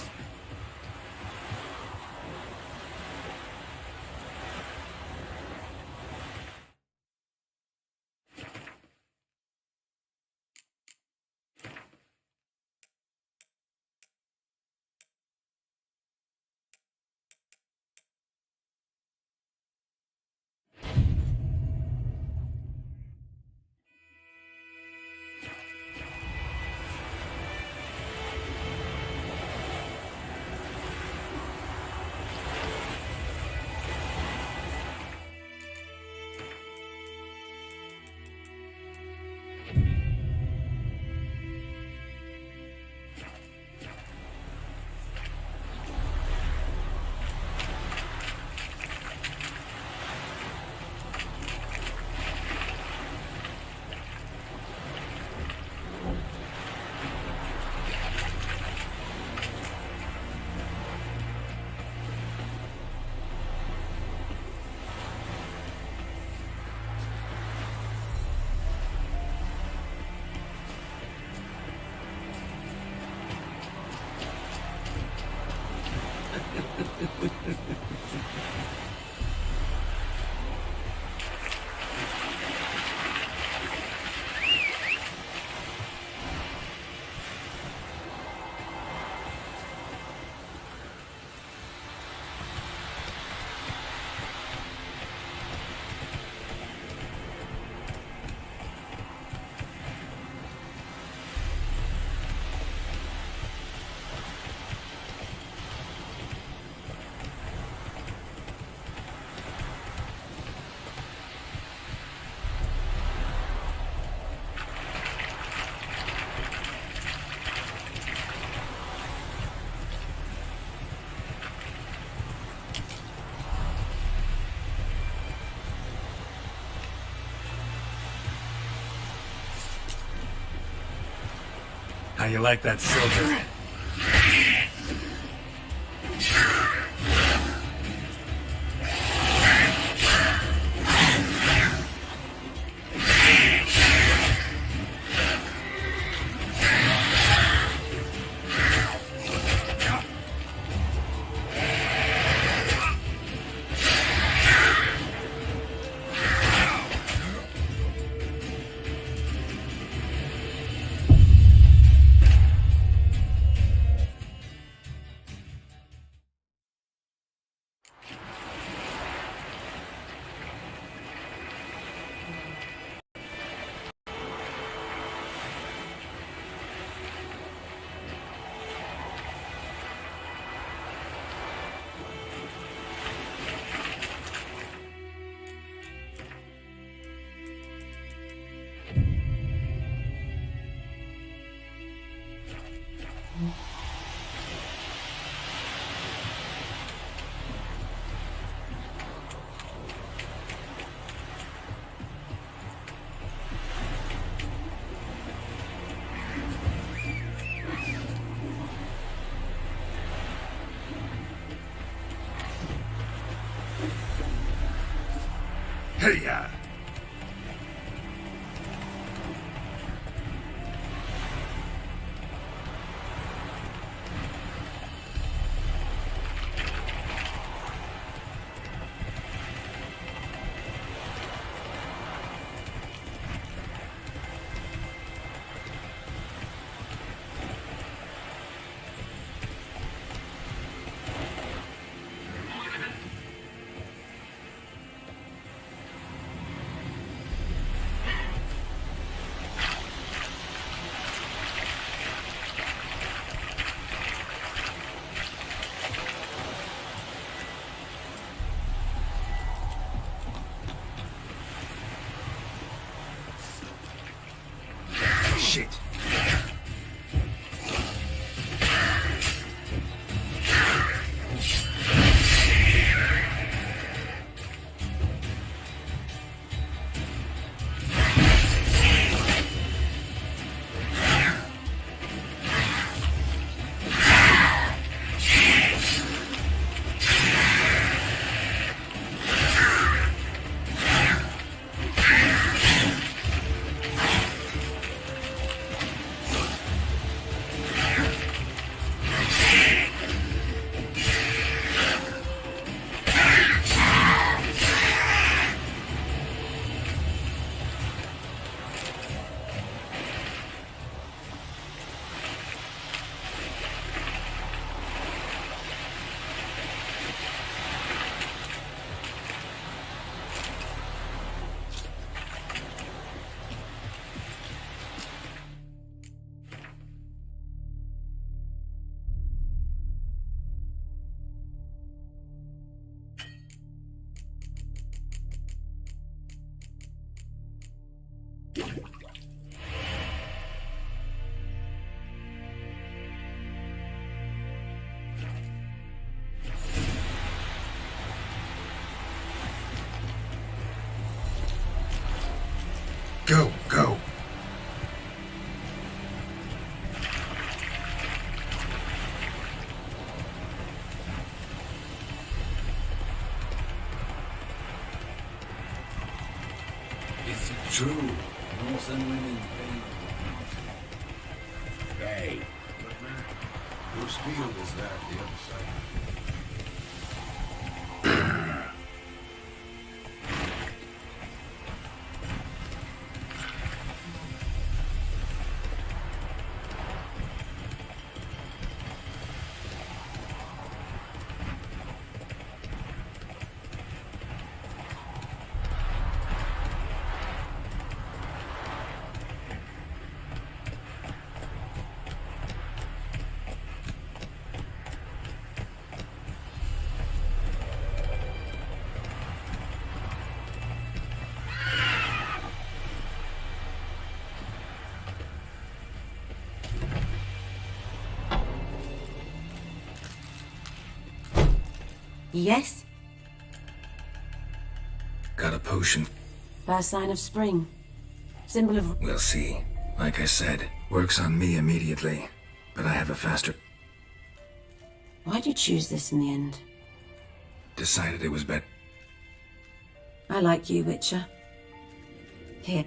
How you like that silver? Hey-ya! Shit. Go, go. Is it true? Northern women pay. Hey. Whose field is that the other side? Yes? Got a potion. First sign of spring. Symbol of... We'll see. Like I said, works on me immediately. But I have a faster... Why'd you choose this in the end? Decided it was better. I like you, Witcher. Here.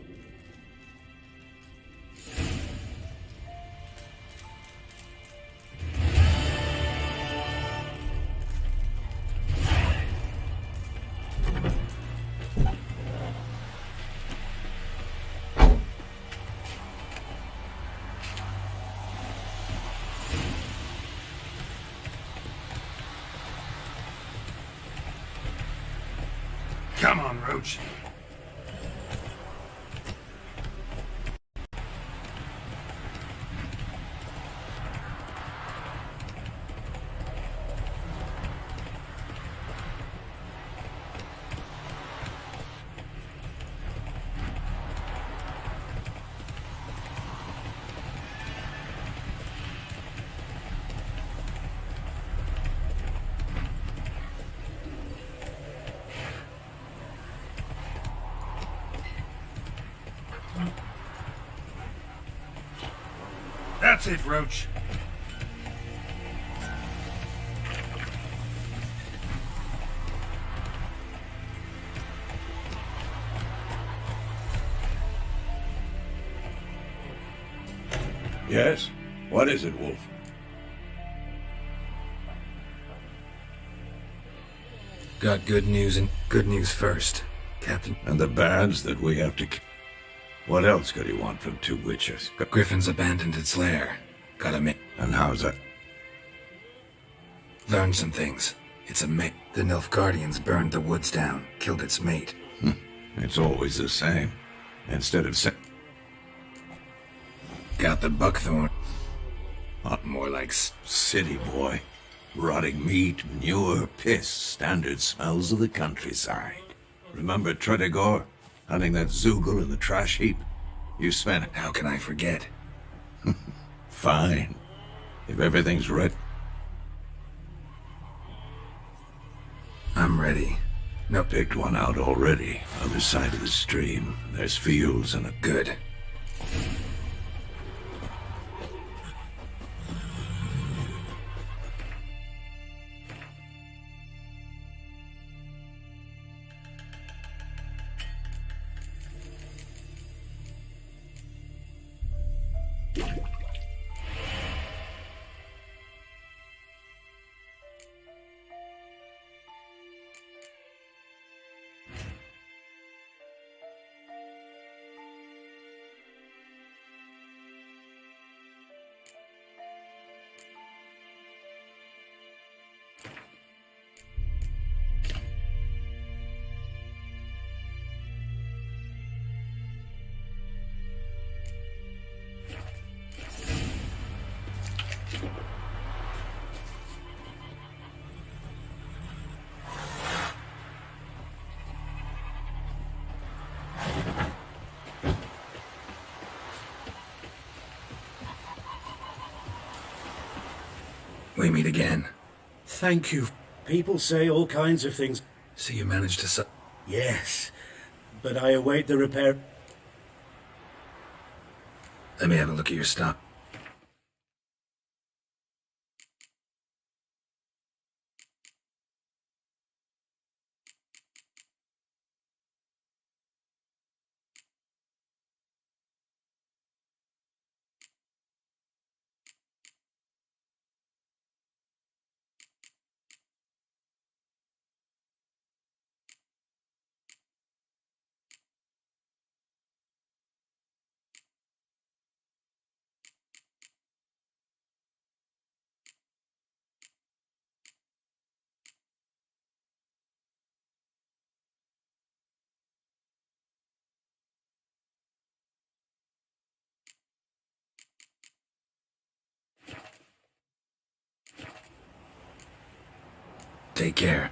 Come on, Roach. That's it, Roach. Yes? What is it, Wolf? Got good news and good news first, Captain. And the bad's that we have to... What else could he want from two witches? Griffin's abandoned its lair. Gotta make... And how's that? Learned some things. It's a mate. The Nilfgaardians burned the woods down, killed its mate. It's always the same. Instead of Got the buckthorn. More like city boy. Rotting meat, manure, piss, standard smells of the countryside. Remember Tredegor? Hunting that Zoogle in the trash heap? You spent... How can I forget? Fine. If everything's right... I'm ready. No, picked one out already. Other side of the stream. There's fields and a... Good. We meet again. Thank you. People say all kinds of things. So you managed to Yes, but I await the repair. Let me have a look at your stock. Take care.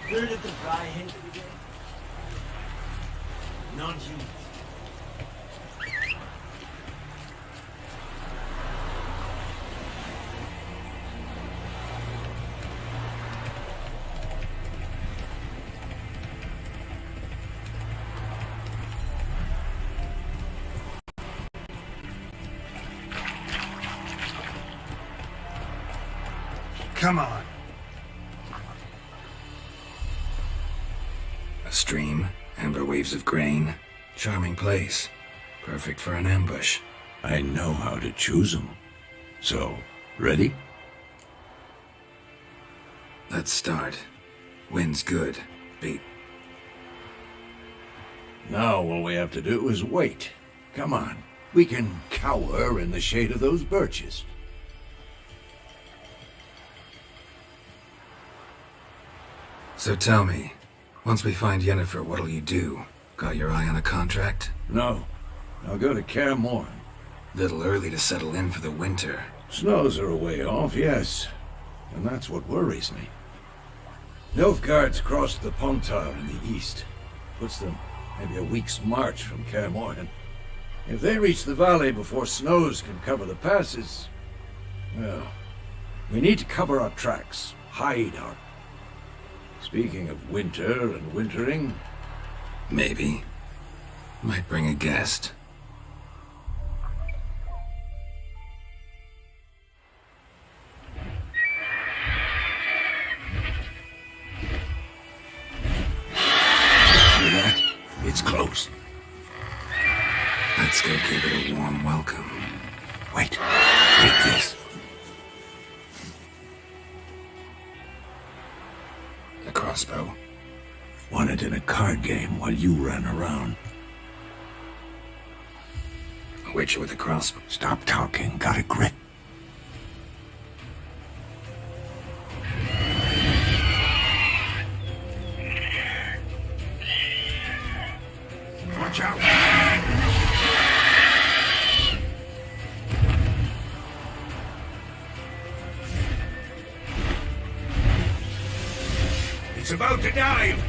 Heard of the Dryhead again? Non-human. Come on. A stream, amber waves of grain. Charming place. Perfect for an ambush. I know how to choose them. So, ready? Let's start. Wind's good. Beat. Now all we have to do is wait. Come on. We can cower in the shade of those birches. So tell me, once we find Yennefer, what'll you do? Got your eye on a contract? No. I'll go to Kaer Morhen. Little early to settle in for the winter. Snows are a way off, yes. And that's what worries me. Nilfgaard's crossed the Pontar in the east. Puts them maybe a week's march from Kaer Morhen. If they reach the valley before snows can cover the passes, well, we need to cover our tracks, hide our... Speaking of winter and wintering... Maybe. Might bring a guest. Hear that? It's close. Let's go give it a warm welcome. Wait. Take this. A crossbow. Won it in a card game while you ran around. A witcher with a crossbow. Stop talking. Got a grip. Watch out. It's about to dive!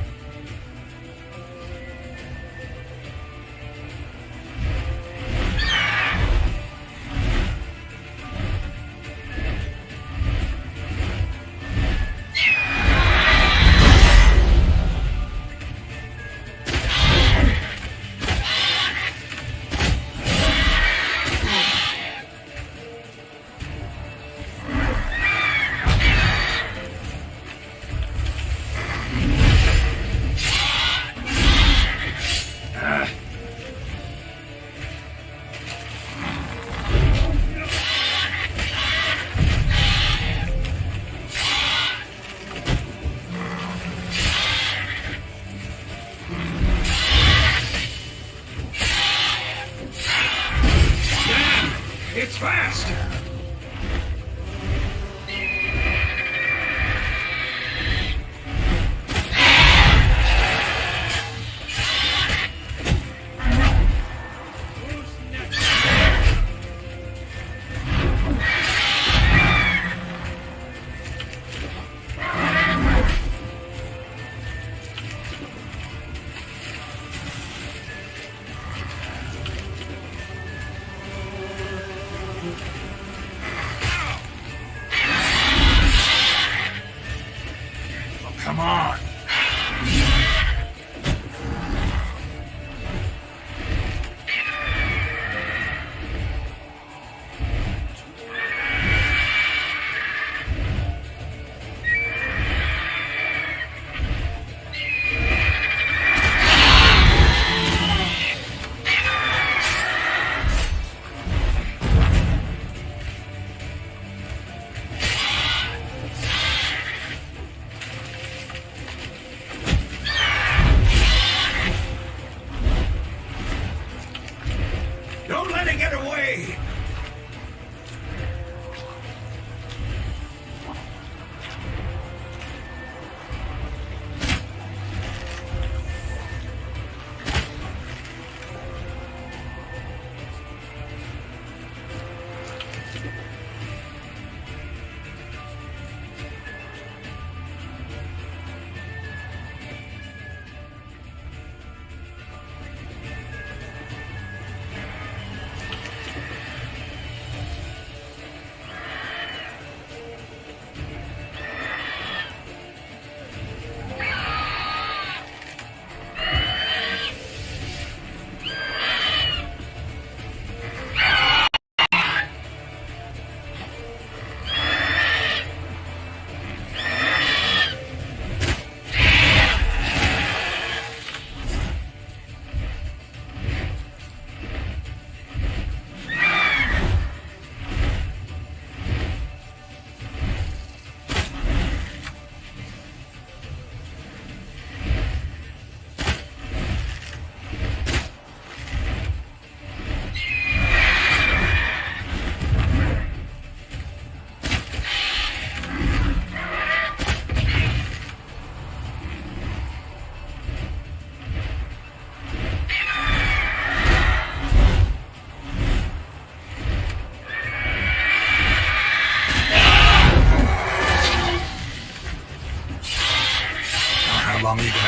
It's fast!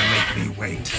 gonna make me wait.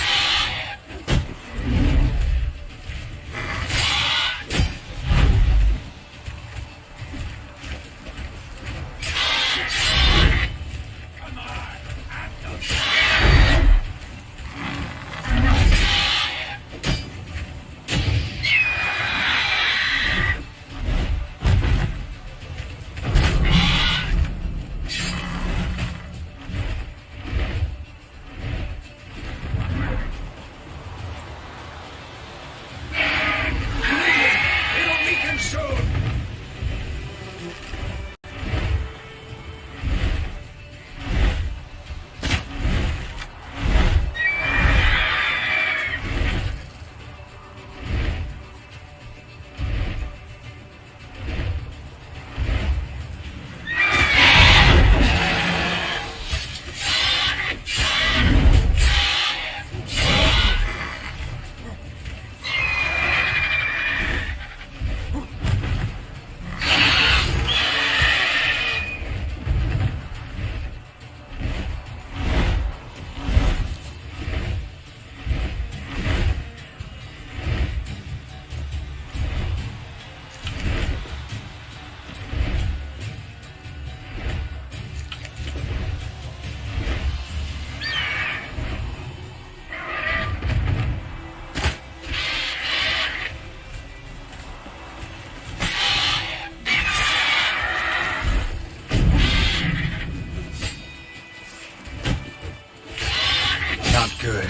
Not good.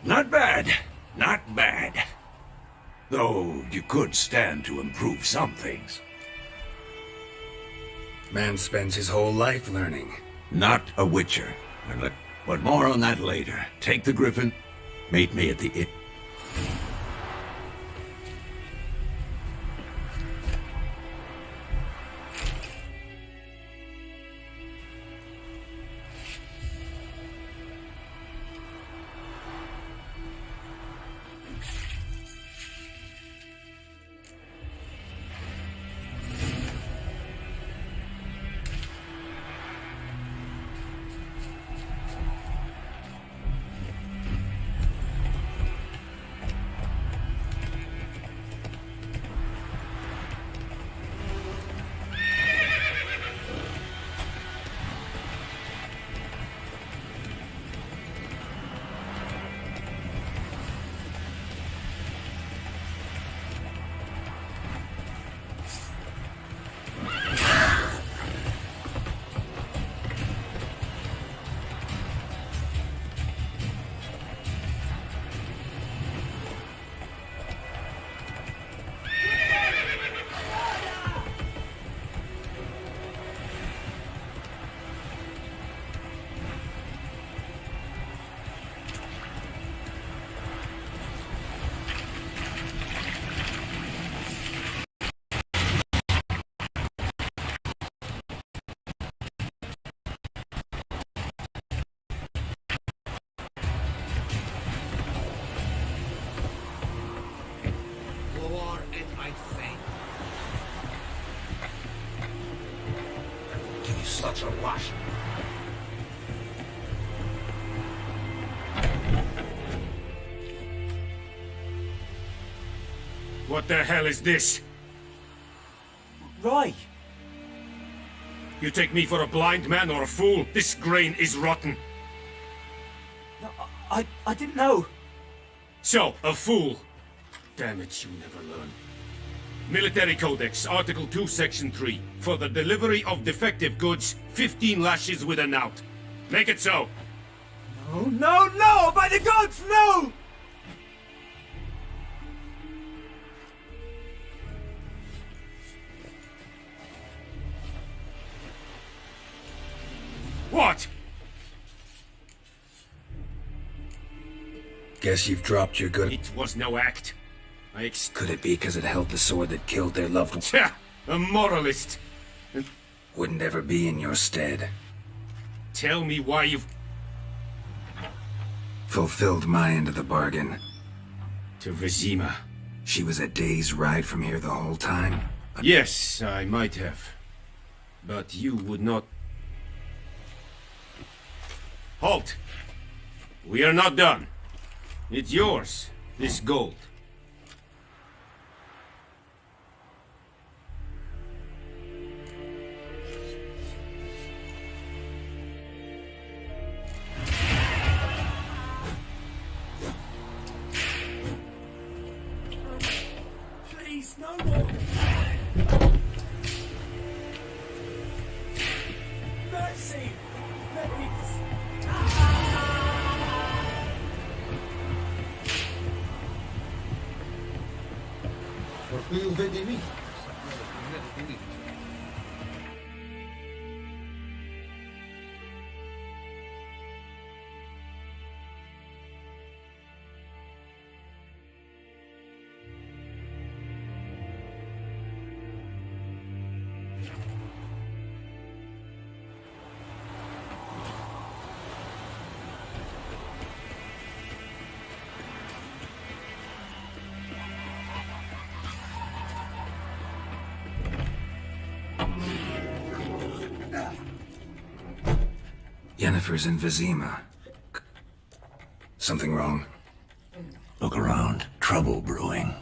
Not bad. Not bad. Though you could stand to improve some things. Man spends his whole life learning. Not a witcher. But more on that later. Take the griffin. Meet me at the inn. Such a wash. What the hell is this? Rye! You take me for a blind man or a fool? This grain is rotten. No, I didn't know. So, a fool. Damn it, you never learn. Military Codex, Article 2, Section 3. For the delivery of defective goods, 15 lashes with a knout. Make it so. No, no, no! By the gods, no! What? Guess you've dropped your good... It was no act. Could it be because it held the sword that killed their loved one? Tja! A moralist! Wouldn't ever be in your stead. tell me why you've... Fulfilled my end of the bargain. To Vizima. She was a day's ride from here the whole time. Yes, I might have. But you would not... Halt! We are not done. It's yours, this gold. Please, no more. Mercy, please. Foi o ver de mim. Yennefer's in Vizima. Something wrong? Look around. Trouble brewing.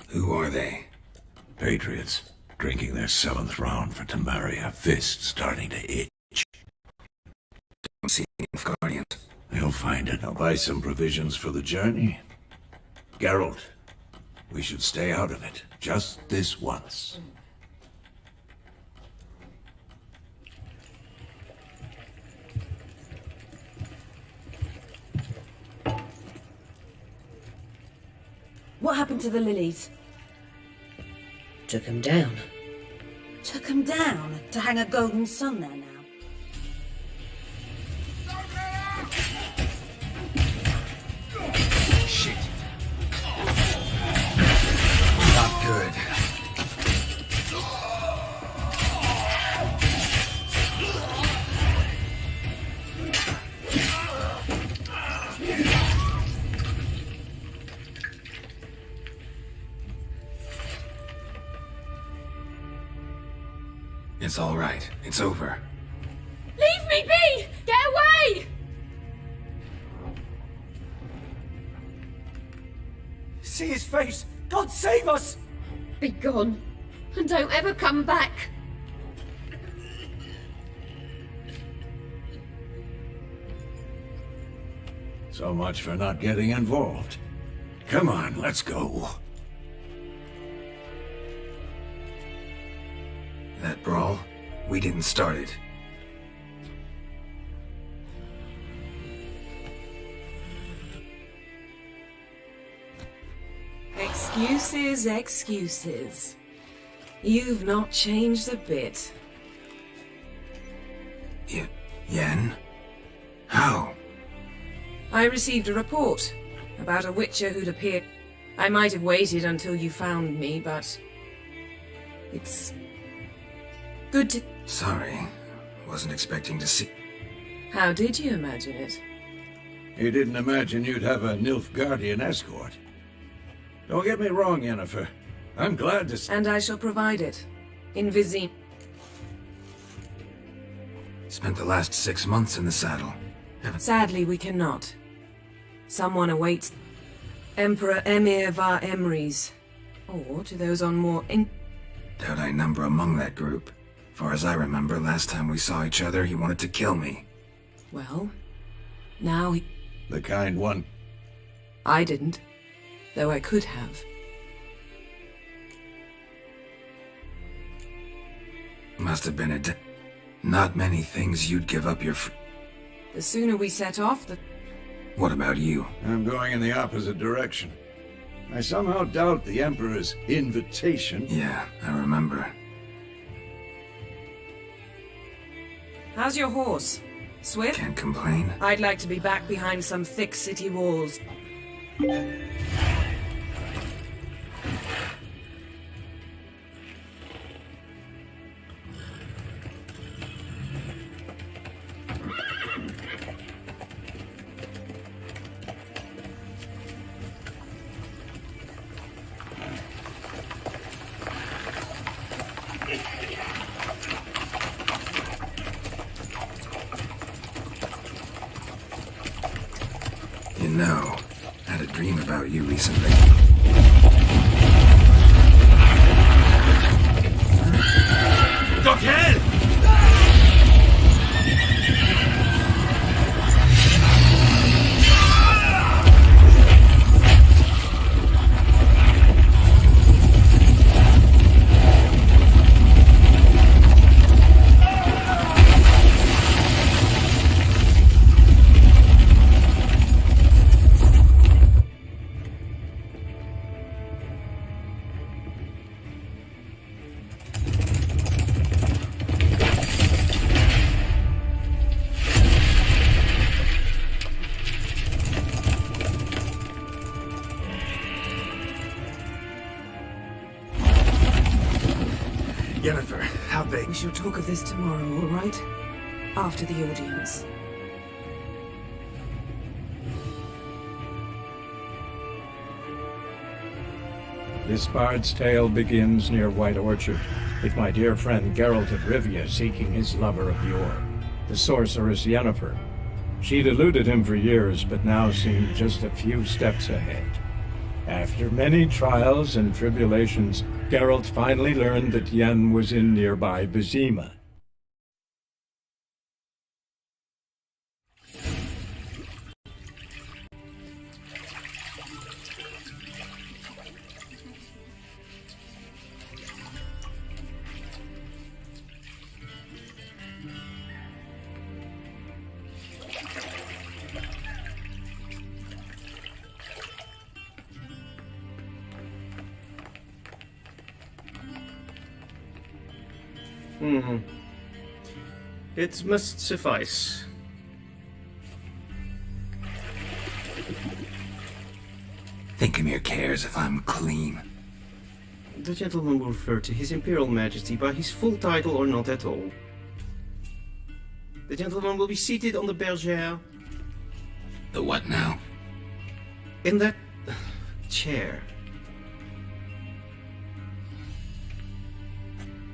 Who are they? Patriots. Drinking their 7th round for Temeria. Fists starting to itch. Don't see any Guardians. You'll find it. I'll buy some provisions for the journey. Geralt, we should stay out of it. Just this once. What happened to the lilies? Took them down. Took them down to hang a golden sun there now. Shit. Not good. It's all right. It's over. Leave me be! Get away! See his face! God save us! Be gone, and don't ever come back. So much for not getting involved. Come on, let's go. That brawl? We didn't start it. Excuses, excuses. You've not changed a bit. Yen? How? I received a report about a witcher who'd appeared. I might have waited until you found me, but... it's... good to... Sorry. Wasn't expecting to see... How did you imagine it? You didn't imagine you'd have a Nilfgaardian escort. Don't get me wrong, Yennefer. I'm glad to... And I shall provide it. In Vizima. Spent the last 6 months in the saddle. Sadly, we cannot. Someone awaits. Emperor Emir var Emrys. Or to those on more Doubt I number among that group. Far as I remember, last time we saw each other, he wanted to kill me. Well, now he... The kind one. I didn't. Though I could have. Must have been not many things you'd give up your The sooner we set off, the... What about you? I'm going in the opposite direction. I somehow doubt the Emperor's invitation. Yeah, I remember. How's your horse? Swift? Can't complain. I'd like to be back behind some thick city walls. You know, I had a dream about you recently. Doch hell! Yennefer, how big? We shall talk of this tomorrow, all right? After the audience. This bard's tale begins near White Orchard, with my dear friend Geralt of Rivia seeking his lover of yore, the sorceress Yennefer. She'd eluded him for years, but now seemed just a few steps ahead. After many trials and tribulations, Geralt finally learned that Yen was in nearby Vizima. It must suffice. Thingmere cares if I'm clean. The gentleman will refer to His Imperial Majesty by his full title or not at all. The gentleman will be seated on the bergère. The what now? In that chair.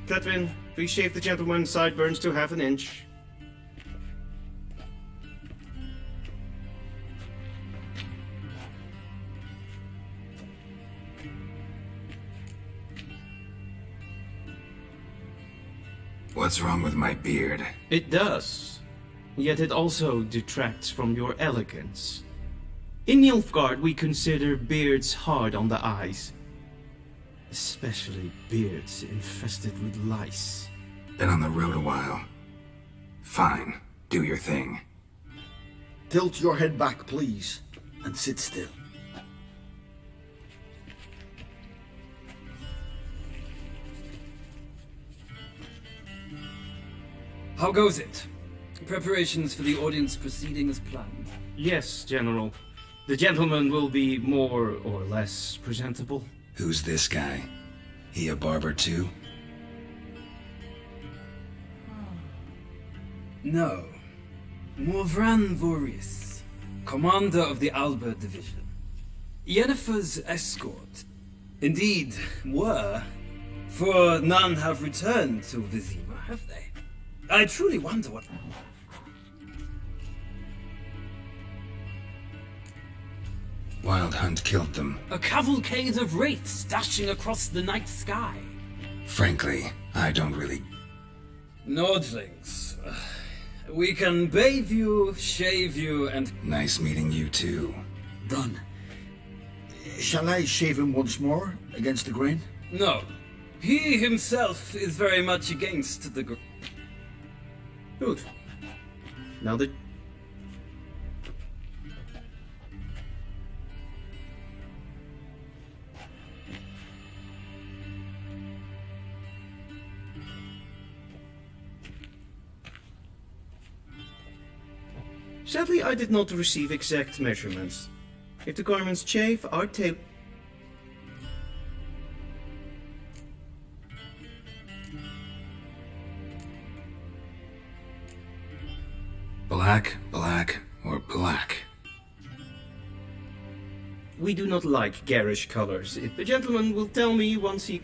Catherine, please shave the gentleman's sideburns to half an inch. What's wrong with my beard? It does. Yet it also detracts from your elegance. In Nilfgaard, we consider beards hard on the eyes. Especially beards infested with lice. Been on the road a while. Fine, do your thing. Tilt your head back, please, and sit still. How goes it? Preparations for the audience proceeding as planned? Yes, General. The gentleman will be more or less presentable. Who's this guy? He a barber too? No. Morvran Vorius, commander of the Alba Division. Yennefer's escort. Indeed, were. For none have returned to Vizima, have they? I truly wonder what... Wild Hunt killed them. A cavalcade of wraiths dashing across the night sky. Frankly, I don't really... Nordlings. We can bathe you, shave you, and... Nice meeting you too. Done. Shall I shave him once more, against the grain? No. He himself is very much against the... Good. Now that... Sadly, I did not receive exact measurements. If the garments chafe, our tape... Black, black, or black? We do not like garish colors. The gentleman will tell me once he...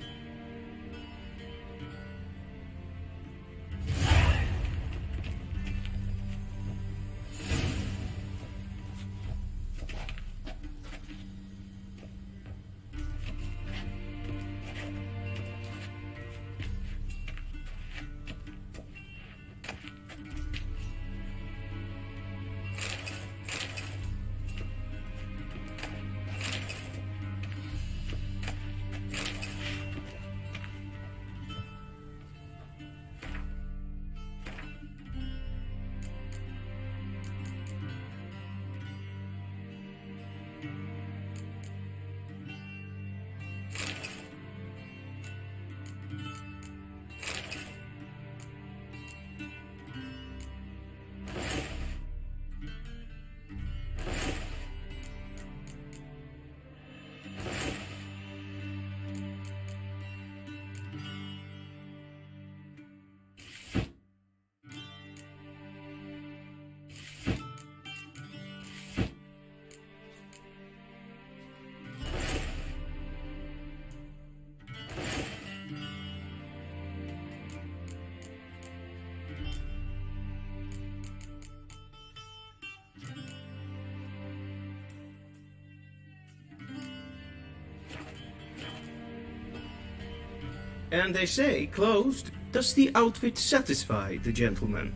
And they say, closed. Does the outfit satisfy the gentleman?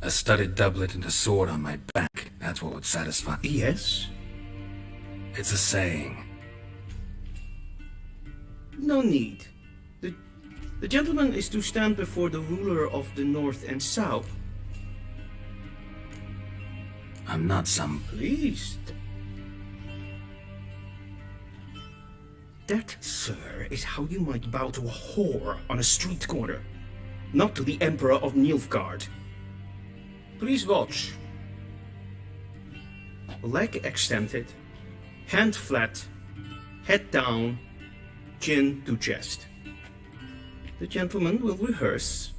A studded doublet and a sword on my back. That's what would satisfy. Yes. It's a saying. No need. The gentleman is to stand before the ruler of the North and South. I'm not some... Pleased. That, sir, is how you might bow to a whore on a street corner, not to the Emperor of Nilfgaard. Please watch. Leg extended, hand flat, head down, chin to chest. The gentleman will rehearse.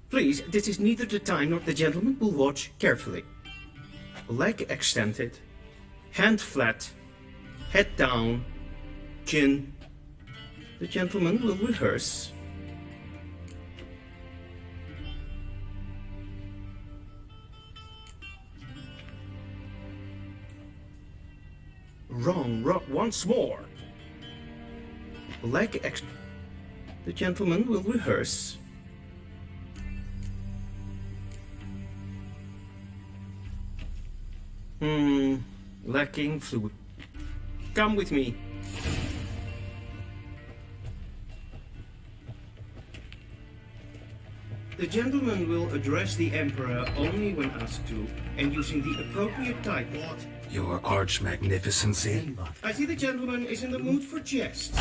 Please, this is neither the time nor the gentleman will watch carefully. Leg extended, hand flat, head down, chin. The gentleman will rehearse. Wrong, once more. Leg ex... The gentleman will rehearse. Lacking fluid. Come with me. The gentleman will address the Emperor only when asked to, and using the appropriate title. Your Arch Magnificency? I see the gentleman is in the mood for jests.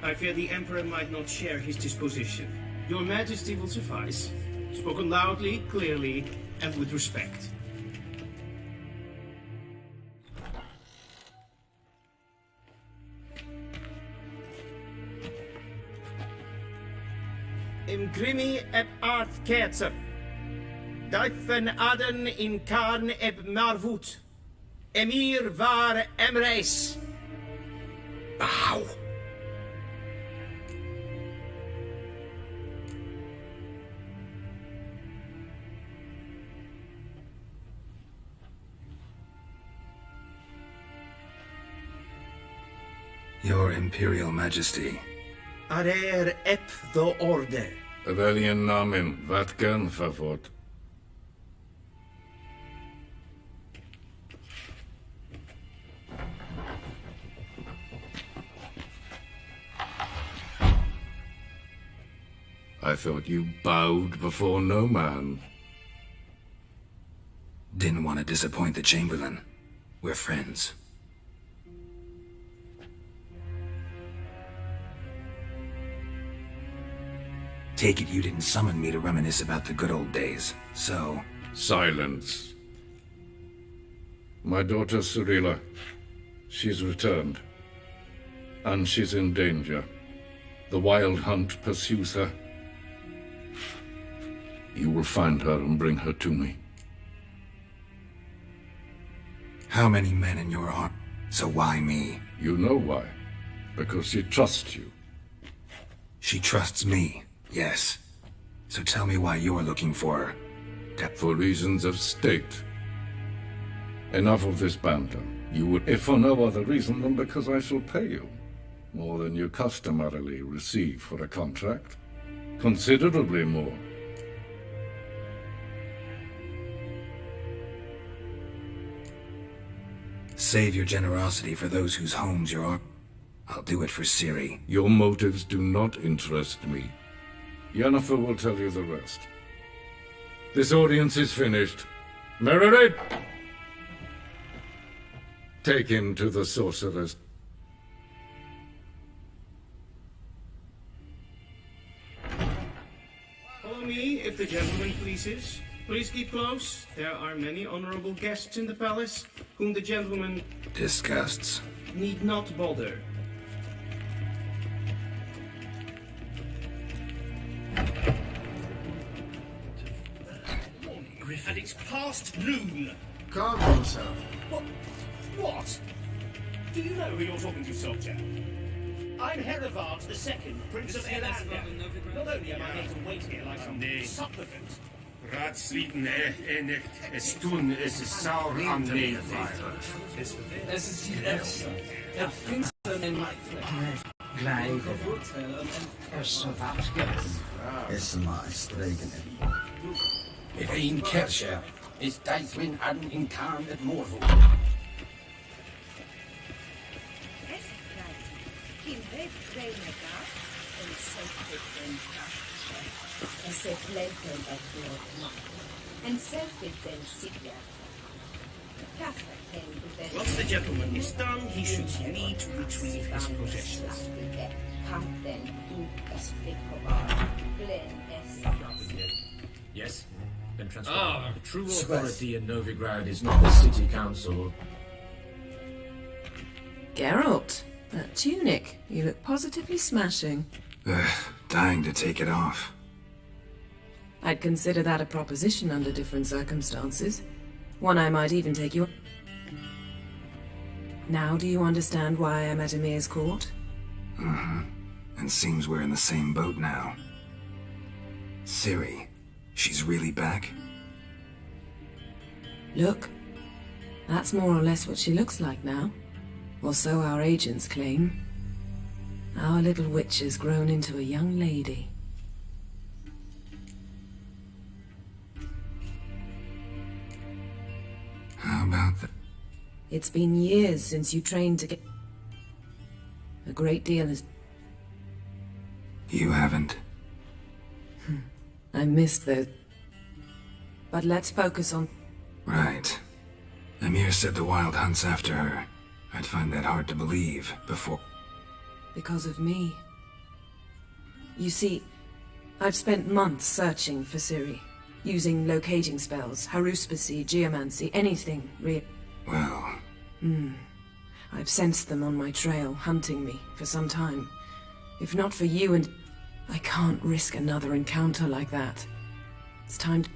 I fear the Emperor might not share his disposition. Your Majesty will suffice. Spoken loudly, clearly, and with respect. Imgrimi eb art ketzer. Duifen aden in karn eb marvoet. Emir var emreis. Bow. Your Imperial Majesty. Arer ep the orde. Rebellion namen, Vatkan favort. I thought you bowed before no man. Didn't want to disappoint the Chamberlain. We're friends. Take it you didn't summon me to reminisce about the good old days, so... Silence. My daughter Cirilla, she's returned. And she's in danger. The Wild Hunt pursues her. You will find her and bring her to me. How many men in your army? So why me? You know why. Because she trusts you. She trusts me, yes. So tell me why you're looking for her. For reasons of state. Enough of this banter. You would, if for no other reason than because I shall pay you. More than you customarily receive for a contract. Considerably more. Save your generosity for those whose homes you're... I'll do it for Ciri. Your motives do not interest me. Yennefer will tell you the rest. This audience is finished. Meredith! Take him to the sorceress. Follow me, if the gentleman pleases. Please keep close. There are many honorable guests in the palace, whom the gentleman... disgusts. ...need not bother. And it's past noon. Calm yourself. What? Do you know who you're talking to, soldier? I'm Herivard II, Prince of Elander. Not only am I made to wait here like some supplicant. Ratslieden nicht. Es tun, es ist sauer am Nebenfeuer. Es ist hier echt. Finsteren Gleich. Is maar streken. If een kersje is Dijswin hadden in Kaan het moorvoer. Once the gentleman is done, he should need to retrieve his possessions. Yes? Then transcribe. The true authority in Novigrad is not the city council. Geralt, that tunic. You look positively smashing. Dying to take it off. I'd consider that a proposition under different circumstances. One I might even take you... Now do you understand why I'm at Emir's court? And seems we're in the same boat now. Ciri, she's really back? Look, that's more or less what she looks like now. Or so our agents claim. Our little witch has grown into a young lady. How about that? It's been years since you trained to get... A great deal has... You haven't. I missed those. But let's focus on... Right. Emir said the Wild hunts after her. I'd find that hard to believe before... Because of me. You see, I've spent months searching for Ciri. Using locating spells, haruspicy, geomancy, anything, Well... I've sensed them on my trail, hunting me, for some time. If not for you and... I can't risk another encounter like that. It's time to...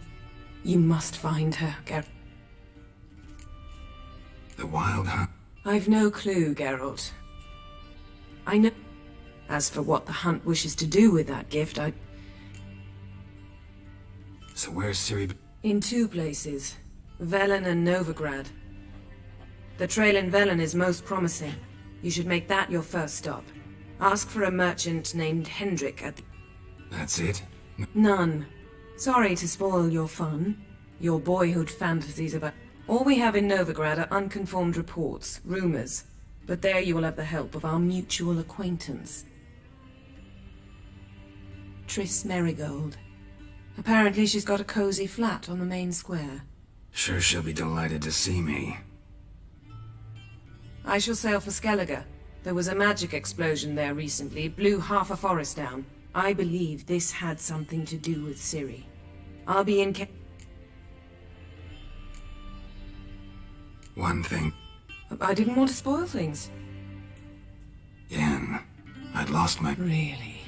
You must find her, The Wild hunt... I've no clue, Geralt. I know... As for what the hunt wishes to do with that gift, So where's Ciri... In two places. Velen and Novigrad. The trail in Velen is most promising. You should make that your first stop. Ask for a merchant named Hendrik at... That's it? None. Sorry to spoil your fun. Your boyhood fantasies about... All we have in Novigrad are unconformed reports, rumors. But there you will have the help of our mutual acquaintance. Triss Merigold. Apparently she's got a cozy flat on the main square. Sure she'll be delighted to see me. I shall sail for Skellige. There was a magic explosion there recently, blew half a forest down. I believe this had something to do with Ciri. I'll be in One thing... I didn't want to spoil things. Yen, I'd lost my... Really?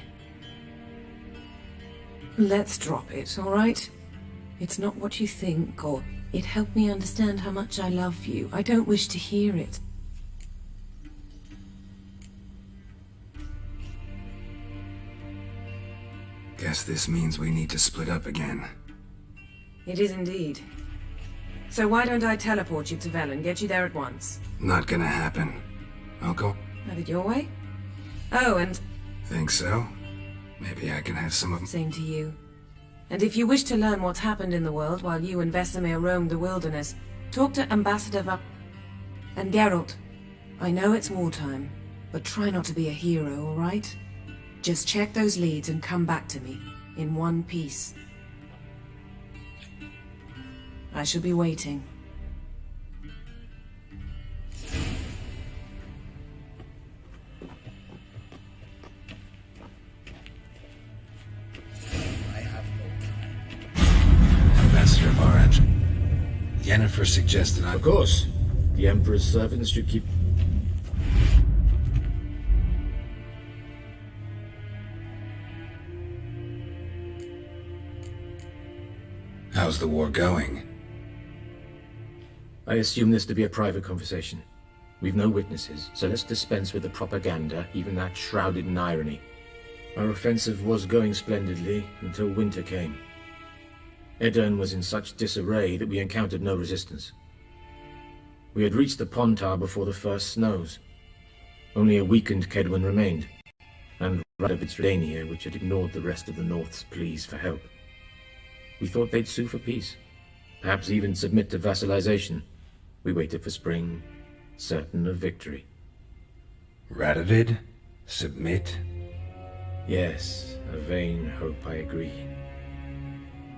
Let's drop it, all right? It's not what you think, or... It helped me understand how much I love you. I don't wish to hear it. Guess this means we need to split up again. It is indeed. So why don't I teleport you to Velen, get you there at once? Not gonna happen. I'll go... Have it your way? Oh, and... Think so? Maybe I can have some of... Same to you. And if you wish to learn what's happened in the world while you and Vesemir roamed the wilderness, talk to Ambassador And Geralt, I know it's wartime, but try not to be a hero, all right? Just check those leads and come back to me, in one piece. I shall be waiting. Ambassador Varad. Yennefer suggested I... Of course. The Emperor's servants should keep... How's the war going? I assume this to be a private conversation. We've no witnesses, so let's dispense with the propaganda, even that shrouded in irony. Our offensive was going splendidly until winter came. Edirn was in such disarray that we encountered no resistance. We had reached the Pontar before the first snows. Only a weakened Kedwen remained, and Radovid's Dania, which had ignored the rest of the North's pleas for help. We thought they'd sue for peace, perhaps even submit to vassalization. We waited for spring, certain of victory. Radovid? Submit? Yes, a vain hope, I agree.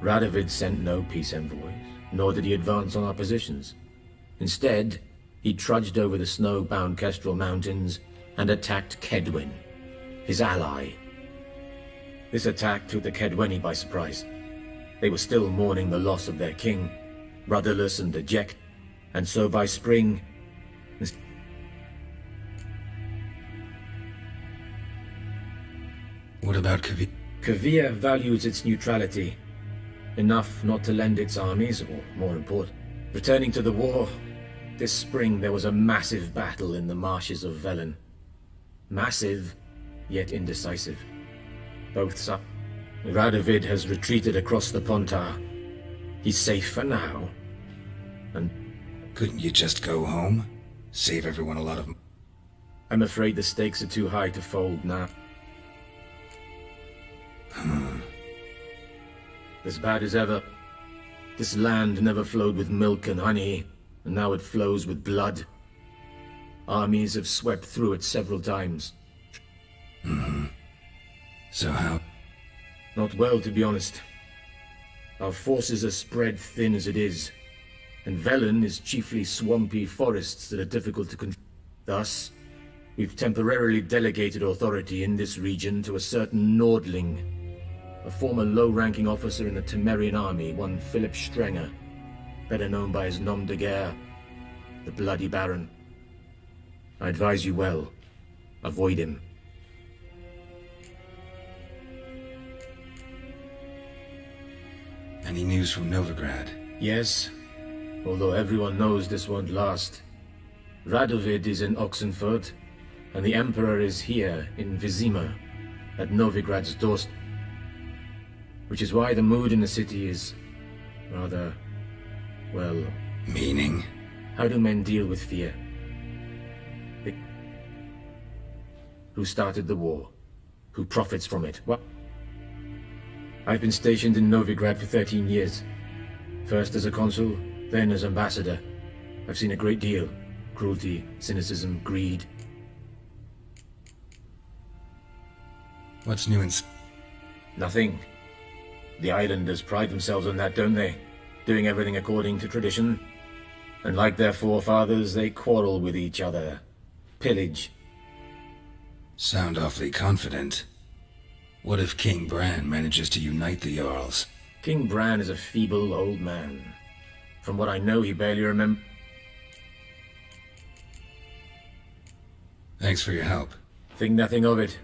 Radovid sent no peace envoys, nor did he advance on our positions. Instead, he trudged over the snow-bound Kestrel Mountains and attacked Kedwen, his ally. This attack took the Kedweni by surprise. They were still mourning the loss of their king, rudderless and dejected, and so by spring... What about Kavir? Kavir values its neutrality, enough not to lend its armies, or more important, returning to the war. This spring there was a massive battle in the marshes of Velen. Massive, yet indecisive. Both up. Radovid has retreated across the Pontar. He's safe for now. And... Couldn't you just go home? Save everyone a lot of... I'm afraid the stakes are too high to fold now. As bad as ever. This land never flowed with milk and honey, and now it flows with blood. Armies have swept through it several times. So how? Not well, to be honest. Our forces are spread thin as it is, and Velen is chiefly swampy forests that are difficult to control. Thus, we've temporarily delegated authority in this region to a certain Nordling, a former low-ranking officer in the Temerian army, one Philip Strenger, better known by his nom de guerre, the Bloody Baron. I advise you well. Avoid him. Any news from Novigrad? Yes, although everyone knows this won't last. Radovid is in Oxenfurt, and the Emperor is here in Vizima, at Novigrad's doorstep. Which is why the mood in the city is rather, well... Meaning? How do men deal with fear? Who started the war? Who profits from it? What? I've been stationed in Novigrad for 13 years. First as a consul, then as ambassador. I've seen a great deal. Cruelty, cynicism, greed. What's new in... Nothing. The islanders pride themselves on that, don't they? Doing everything according to tradition. And like their forefathers, they quarrel with each other. Pillage. Sound awfully confident. What if King Bran manages to unite the Jarls? King Bran is a feeble old man. From what I know, he barely remembers... Thanks for your help. Think nothing of it.